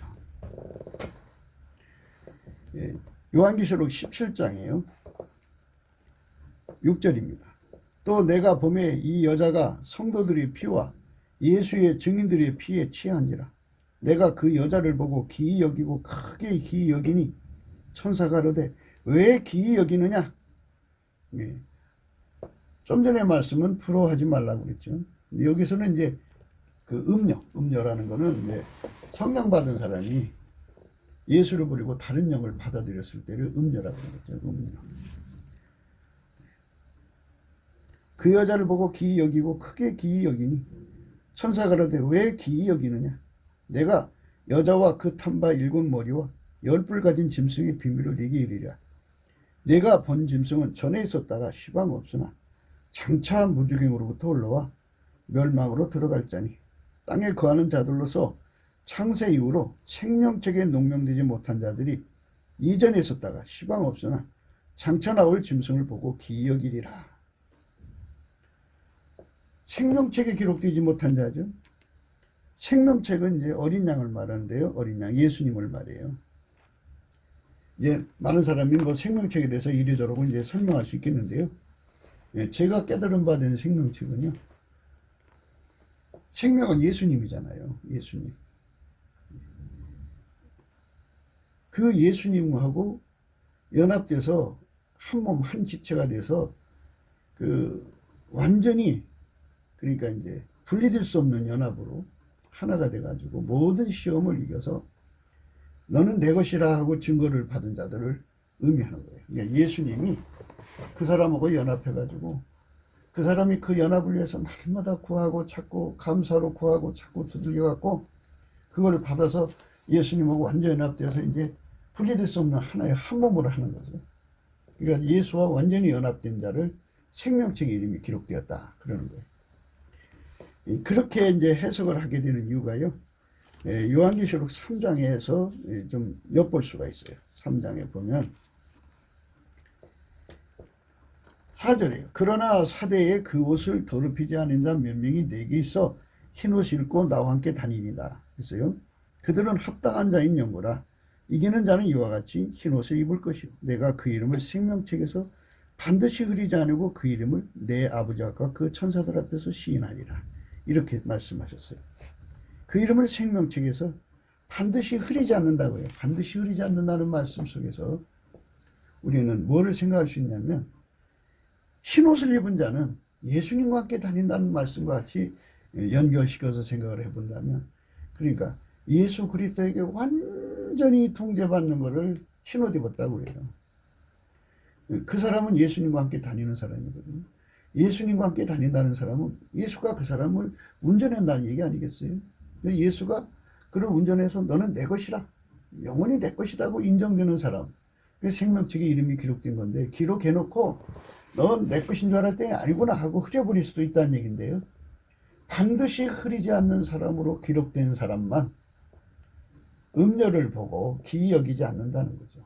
요한계시록 17장이에요. 6절입니다. 또 내가 보매 이 여자가 성도들의 피와 예수의 증인들의 피에 취한지라. 내가 그 여자를 보고 기이 여기고 크게 기이 여기니 천사가 이르되 왜 기이 여기느냐. 좀 전에 말씀은 풀어하지 말라고 그랬죠. 여기서는 이제 그 음료라는 거는 이제 성령 받은 사람이 예수를 버리고 다른 영을 받아들였을 때를 음료라고 그러죠. 음료. 그 여자를 보고 기이 여기고 크게 기이 여기니 천사가 이르되 왜 기이 여기느냐. 내가 여자와 그 탄 바 7 머리와 10뿔 가진 짐승의 비밀을 네게 이르리라. 내가 본 짐승은 전에 있었다가 시방 없으나 장차 무주경으로부터 올라와 멸망으로 들어갈 자니 땅에 거하는 자들로서 창세 이후로 생명책에 농명되지 못한 자들이 이전에 있었다가 시방 없으나 장차 나올 짐승을 보고 기이 여기리라. 생명책에 기록되지 못한 자죠. 생명책은 이제 어린 양을 말하는데요. 어린 양, 예수님을 말해요. 이제 많은 사람이 뭐 생명책에 대해서 이리저러고 이제 설명할 수 있겠는데요. 제가 깨달은 바 된 생명책은요. 생명은 예수님이잖아요. 예수님. 그 예수님하고 연합돼서 한 몸, 한 지체가 돼서 그 완전히 그러니까 이제 분리될 수 없는 연합으로 하나가 돼가지고 모든 시험을 이겨서 너는 내 것이라 하고 증거를 받은 자들을 의미하는 거예요. 그러니까 예수님이 그 사람하고 연합해가지고 그 사람이 그 연합을 위해서 날마다 구하고 찾고 감사로 구하고 찾고 두들겨갖고 그걸 받아서 예수님하고 완전 연합되어서 이제 분리될 수 없는 하나의 한 몸으로 하는 거죠. 그러니까 예수와 완전히 연합된 자를 생명책의 이름이 기록되었다 그러는 거예요. 그렇게 이제 해석을 하게 되는 이유가요. 요한계시록 3장에서 좀 엿볼 수가 있어요. 3장에 보면 4절이에요. 그러나 사대에 그 옷을 더럽히지 않은 자 몇 명이 내게 있어 흰옷 입고 나와 함께 다니니라 했어요. 그들은 합당한 자인 영고라. 이기는 자는 이와 같이 흰옷을 입을 것이요 내가 그 이름을 생명책에서 반드시 흐리지 않고 그 이름을 내 아버지와 그 천사들 앞에서 시인하리라. 이렇게 말씀하셨어요. 그 이름을 생명책에서 반드시 흐리지 않는다고요. 반드시 흐리지 않는다는 말씀 속에서 우리는 뭐를 생각할 수 있냐면 흰옷을 입은 자는 예수님과 함께 다닌다는 말씀과 같이 연결시켜서 생각을 해본다면 그러니까 예수 그리스도에게 완전히 통제받는 것을 흰옷 입었다고 해요. 그 사람은 예수님과 함께 다니는 사람이거든요. 예수님과 함께 다닌다는 사람은 예수가 그 사람을 운전한다는 얘기 아니겠어요? 예수가 그를 운전해서 너는 내 것이라 영원히 내 것이라고 인정되는 사람. 생명책에 이름이 기록된 건데 기록해놓고 넌 내 것인 줄 알았더니 아니구나 하고 흐려버릴 수도 있다는 얘기인데요. 반드시 흐리지 않는 사람으로 기록된 사람만 음료를 보고 기이 여기지 않는다는 거죠.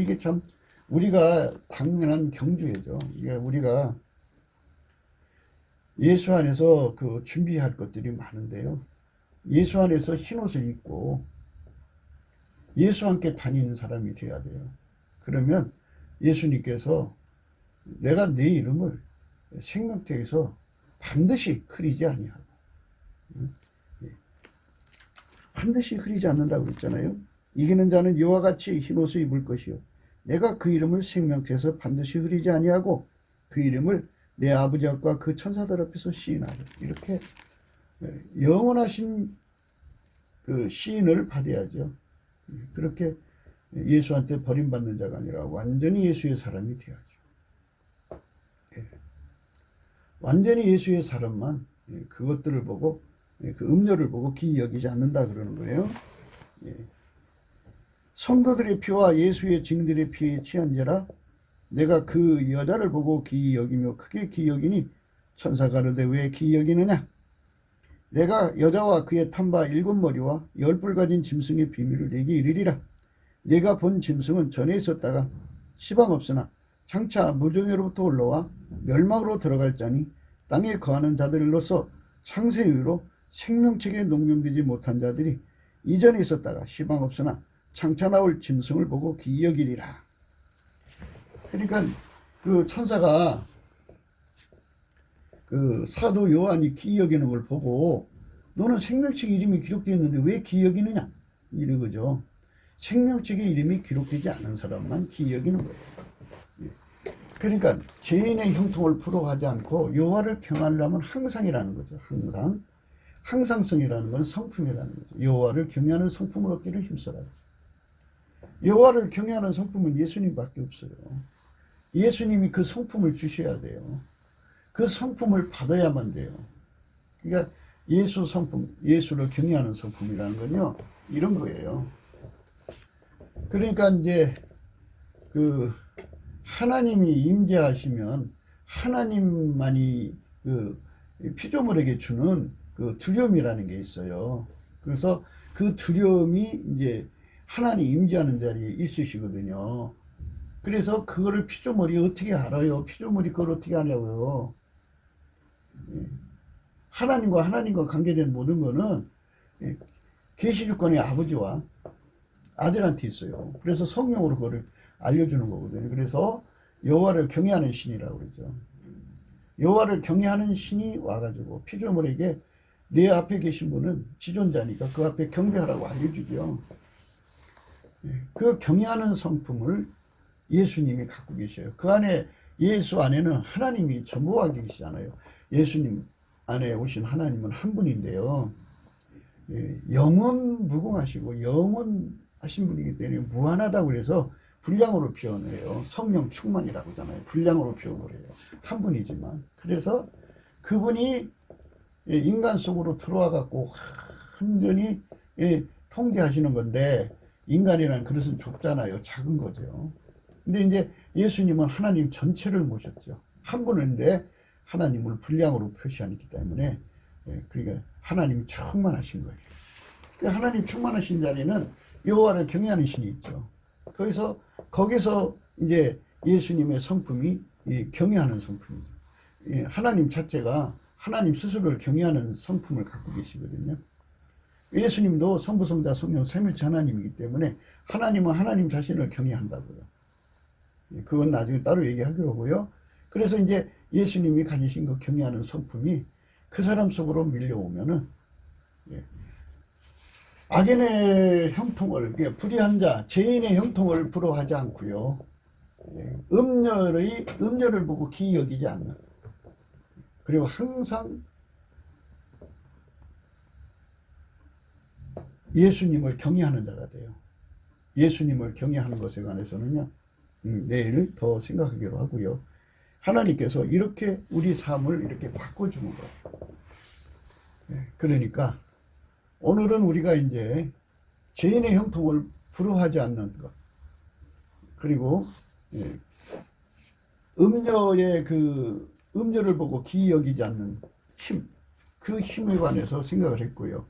이게 참 우리가 당연한 경주예죠. 이게 우리가 예수 안에서 그 준비할 것들이 많은데요. 예수 안에서 흰옷을 입고 예수와 함께 다니는 사람이 되어야 돼요. 그러면 예수님께서 내가 내 이름을 생명책에서 반드시 흐리지 아니하고 반드시 흐리지 않는다고 그랬잖아요. 이기는 자는 이와 같이 흰옷을 입을 것이요 내가 그 이름을 생명책에서 반드시 흐리지 아니하고 그 이름을 내 아버지와 그 천사들 앞에서 시인하리. 이렇게 영원하신 그 시인을 받아야죠. 그렇게 예수한테 버림받는 자가 아니라 완전히 예수의 사람이 되어야죠. 완전히 예수의 사람만 그것들을 보고 그 음료를 보고 기이 여기지 않는다 그러는 거예요. 성도들의 피와 예수의 증인들의 피에 취한 자라 내가 그 여자를 보고 기이 여기며 크게 기이 여기니 천사가 이르되 왜 기이 여기느냐? 내가 여자와 그의 탄바 7머리와 10뿔 가진 짐승의 비밀을 내게 이르리라. 내가 본 짐승은 전에 있었다가 시방 없으나 장차 무정에로부터 올라와 멸망으로 들어갈 자니 땅에 거하는 자들로서 창세 이후로 생명책에 농명되지 못한 자들이 이전에 있었다가 시방 없으나 장차 나올 짐승을 보고 기이 여기리라. 그러니까 그 천사가 그 사도 요한이 기이 여기는 걸 보고 너는 생명책 이름이 기록되어 있는데 왜 기이 여기느냐 이런 거죠. 생명책의 이름이 기록되지 않은 사람만 기이 여기는 거예요. 그러니까 죄인의 형통을 풀어가지 않고 여호와를 경하려면 항상이라는 거죠. 항상. 항상성이라는 건 성품이라는 거죠. 여호와를 경외하는 성품을 얻기를 힘써라. 여호와를 경외하는 성품은 예수님밖에 없어요. 예수님이 그 성품을 주셔야 돼요. 그 성품을 받아야만 돼요. 그러니까 예수 성품, 예수를 경외하는 성품이라는 건요, 이런 거예요. 그러니까 이제 그 하나님이 임재하시면 하나님만이 그 피조물에게 주는 그 두려움이라는 게 있어요. 그래서 그 두려움이 이제 하나님 임재하는 자리에 있으시거든요. 그래서 그거를 피조물이 어떻게 알아요? 피조물이 그걸 어떻게 하냐고요. 하나님과 관계된 모든 거는 계시주권의 아버지와 아들한테 있어요. 그래서 성령으로 그거를 알려주는 거거든요. 그래서 여호와를 경외하는 신이라고 그러죠. 여호와를 경외하는 신이 와가지고 피조물에게 내 앞에 계신 분은 지존자니까 그 앞에 경배하라고 알려주죠. 그 경외하는 성품을 예수님이 갖고 계셔요. 그 안에 예수 안에는 하나님이 전부와 계시잖아요. 예수님 안에 오신 하나님은 한 분인데요. 영원 무궁하시고 영원하신 분이기 때문에 무한하다고 그래서 분량으로 표현을 해요. 성령 충만이라고 하잖아요. 분량으로 표현을 해요. 한 분이지만. 그래서 그분이 인간 속으로 들어와 갖고 완전히 통제하시는 건데 인간이라는 그릇은 좁잖아요. 작은 거죠. 근데 이제 예수님은 하나님 전체를 모셨죠. 한 분인데 하나님을 분량으로 표시하기 때문에 그러니까 하나님이 충만하신 거예요. 그러니까 하나님 충만하신 자리는 여호와를 경외하는 신이 있죠. 거기서 이제 예수님의 성품이 경외하는 성품이죠. 하나님 자체가 하나님 스스로를 경외하는 성품을 갖고 계시거든요. 예수님도 성부, 성자, 성령, 삼위일체 하나님이기 때문에 하나님은 하나님 자신을 경외한다고요. 그건 나중에 따로 얘기하기로 하고요. 그래서 이제 예수님이 가지신 그 경외하는 성품이 그 사람 속으로 밀려오면은 악인의 형통을, 불의한 자, 죄인의 형통을 부러워하지 않고요. 음녀를 보고 기이 여기지 않는. 그리고 항상 예수님을 경외하는 자가 돼요. 예수님을 경외하는 것에 관해서는요, 내일 더 생각하기로 하고요. 하나님께서 이렇게 우리 삶을 이렇게 바꿔주는 거예요. 그러니까 오늘은 우리가 이제 죄인의 형통을 부러워하지 않는 것, 그리고 음녀를 보고 기이 여기지 않는 힘, 그 힘에 관해서 생각을 했고요.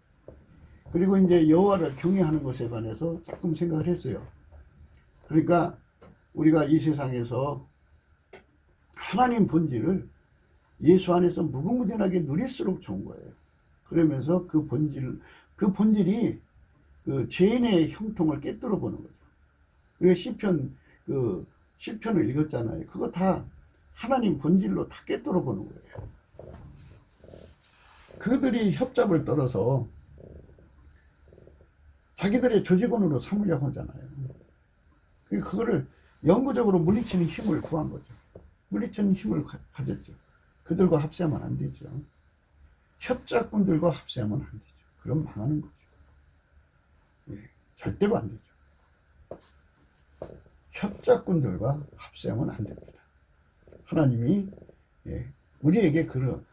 그리고 이제 여호와를 경외하는 것에 관해서 조금 생각을 했어요. 그러니까 우리가 이 세상에서 하나님 본질을 예수 안에서 무궁무진하게 누릴수록 좋은 거예요. 그러면서 그 본질이 그 죄인의 형통을 깨뜨려 보는 거죠. 우리가 시편을 읽었잖아요. 그거 다 하나님 본질로 다 깨뜨려 보는 거예요. 그들이 협잡을 떨어서 자기들의 조직원으로 삼으려고 하잖아요. 그거를 영구적으로 물리치는 힘을 구한 거죠. 물리치는 힘을 가졌죠. 그들과 합세하면 안 되죠. 협작꾼들과 합세하면 안 되죠. 그럼 망하는 거죠. 절대로 안 되죠. 협작꾼들과 합세하면 안 됩니다. 하나님이 우리에게 그런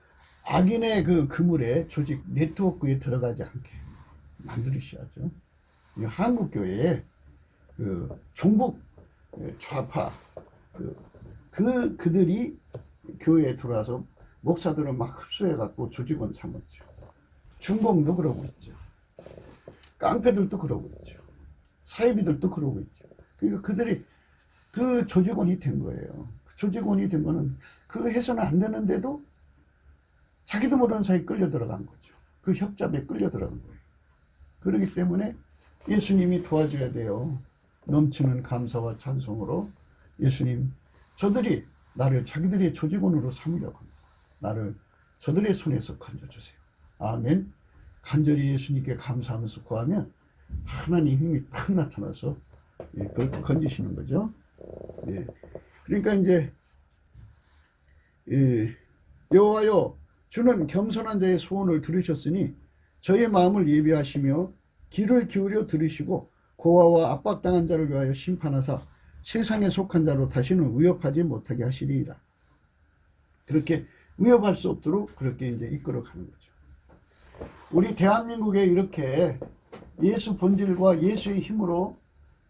악인의 그 그물에 조직 네트워크에 들어가지 않게 만들으셔야죠. 한국교회에 그 종북 좌파 그들이 교회에 들어와서 목사들은 막 흡수해갖고 조직원 삼았죠. 중공도 그러고 있죠. 깡패들도 그러고 있죠. 사이비들도 그러고 있죠. 그러니까 그들이 그 조직원이 된 거예요. 그 조직원이 된 거는 그거 해서는 안 되는데도 자기도 모르는 사이에 끌려 들어간 거죠. 그 협잡에 끌려 들어간 거예요. 그렇기 때문에 예수님이 도와줘야 돼요. 넘치는 감사와 찬송으로 예수님, 저들이 나를 자기들의 조직원으로 삼으려고 합니다. 나를 저들의 손에서 건져주세요. 아멘. 간절히 예수님께 감사하면서 구하면 하나님 힘이 탁 나타나서 그걸 건지시는 거죠. 예. 그러니까 이제 여호와여, 주는 겸손한 자의 소원을 들으셨으니 저의 마음을 예비하시며 귀를 기울여 들으시고 고아와 압박당한 자를 위하여 심판하사 세상에 속한 자로 다시는 위협하지 못하게 하시리이다. 그렇게 위협할 수 없도록 그렇게 이제 이끌어가는 거죠. 우리 대한민국에 이렇게 예수 본질과 예수의 힘으로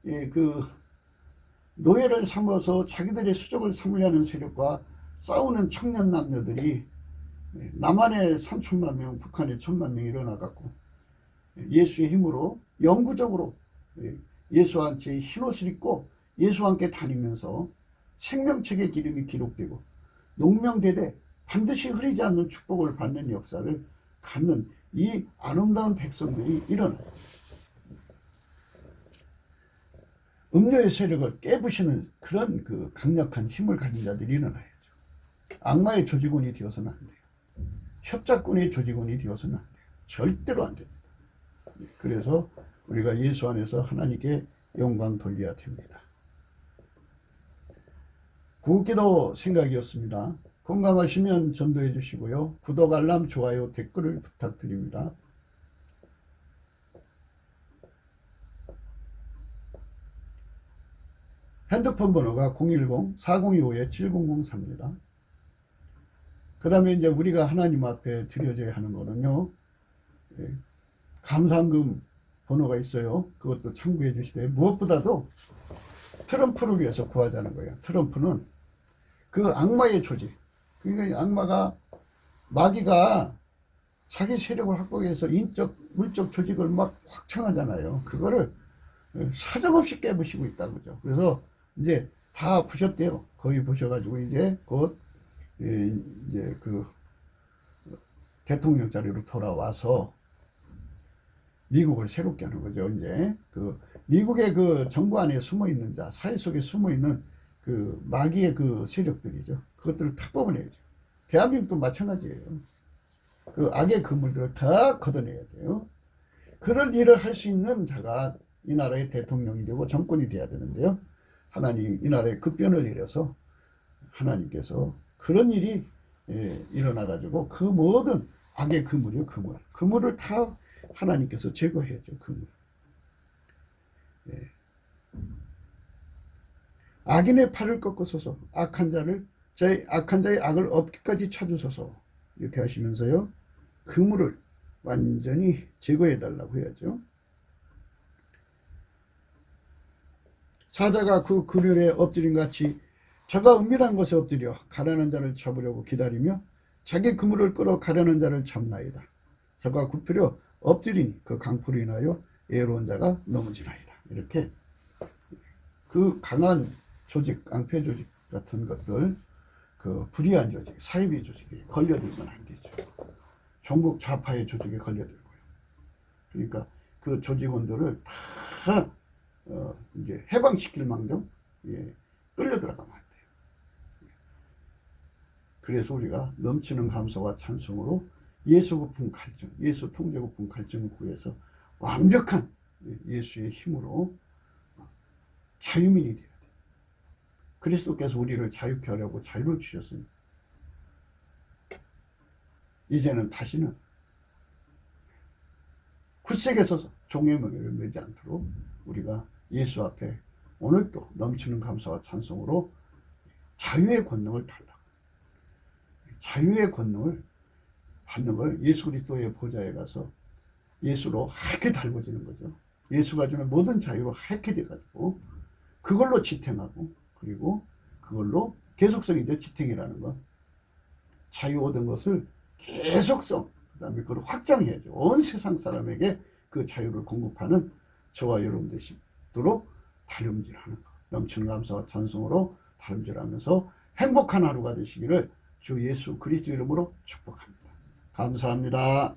그 노예를 삼아서 자기들의 수족을 삼으려는 세력과 싸우는 청년 남녀들이 남한에 3천만 명, 북한에 1,000만 명이 일어나갖고 예수의 힘으로 영구적으로 예수와 함께 흰옷을 입고 예수와 함께 다니면서 생명책의 기름이 기록되고 농명대대 반드시 흐리지 않는 축복을 받는 역사를 갖는 이 아름다운 백성들이 일어나요. 음료의 세력을 깨부시는 그런 그 강력한 힘을 가진 자들이 일어나야죠. 악마의 조직원이 되어서는 안 돼요. 협작꾼의 조직원이 되어서는 안 돼요. 절대로 안 됩니다. 그래서 우리가 예수 안에서 하나님께 영광 돌려야 됩니다. 구기도 생각이었습니다. 공감하시면 전도해 주시고요. 구독, 알람, 좋아요, 댓글을 부탁드립니다. 핸드폰 번호가 010-4025-7003입니다. 그 다음에 이제 우리가 하나님 앞에 드려져야 하는 거는요, 감사함금 번호가 있어요. 그것도 참고해 주시되, 무엇보다도 트럼프를 위해서 구하자는 거예요. 트럼프는 그 악마의 조직, 그러니까 악마가, 마귀가 자기 세력을 확보해서 인적, 물적 조직을 막 확장하잖아요. 그거를 사정없이 깨부시고 있다는 거죠. 그래서 이제 다 부셨대요. 거의 부셔가지고 이제 곧 이제 그 대통령 자리로 돌아와서 미국을 새롭게 하는 거죠. 이제 그 미국의 그 정부 안에 숨어 있는 자, 사회 속에 숨어 있는 그 마귀의 그 세력들이죠. 그것들을 다 뽑아내야죠. 대한민국도 마찬가지예요. 그 악의 그물들을 다 걷어내야 돼요. 그런 일을 할 수 있는 자가 이 나라의 대통령이 되고 정권이 돼야 되는데요. 하나님 이 나라에 급변을 내려서 하나님께서 그런 일이 일어나 가지고 그 모든 악의 그물이요, 그물을 다 하나님께서 제거해야죠. 그물. 악인의 팔을 꺾으소서, 악한 자의 악을 없기까지 찾으소서, 이렇게 하시면서요, 그물을 완전히 제거해 달라고 해야죠. 사자가 그 그늘에 엎드린 같이 저가 은밀한 곳에 엎드려 가련한 자를 잡으려고 기다리며 자기 그물을 끌어 가련한 자를 잡나이다. 저가 굽히려 엎드리니 그 강포로 인하여 애로운 자가 넘어지나이다. 이렇게 그 강한 조직, 깡패 조직 같은 것들, 그 불의한 조직, 사이비 조직에 걸려들면 안 되죠. 종북 좌파의 조직에 걸려들고요. 그러니까 그 조직원들을 다 이제 해방시킬 망정 끌려 들어가면 안 돼요. 그래서 우리가 넘치는 감사와 찬송으로 예수 고품 갈증, 예수 통제 고품 갈증을 구해서 완벽한 예수의 힘으로 자유민이 돼야 돼요. 그리스도께서 우리를 자유케 하려고 자유를 주셨습니다. 이제는 다시는 굳세게 서서 종의 명예를 매지 않도록 우리가 예수 앞에 오늘도 넘치는 감사와 찬송으로 자유의 권능을 달라고, 자유의 권능을 받는 걸 예수 그리스도의 보좌에 가서 예수로 하얗게 달궈지는 거죠. 예수가 주는 모든 자유로 하얗게 돼가지고 그걸로 지탱하고, 그리고 그걸로 계속성이죠. 지탱이라는 건. 자유 얻은 것을 계속성, 그 다음에 그걸 확장해야죠. 온 세상 사람에게 그 자유를 공급하는 저와 여러분 되시도록 달음질하는 것. 넘치는 감사와 찬송으로 달음질하면서 행복한 하루가 되시기를 주 예수 그리스도 이름으로 축복합니다. 감사합니다.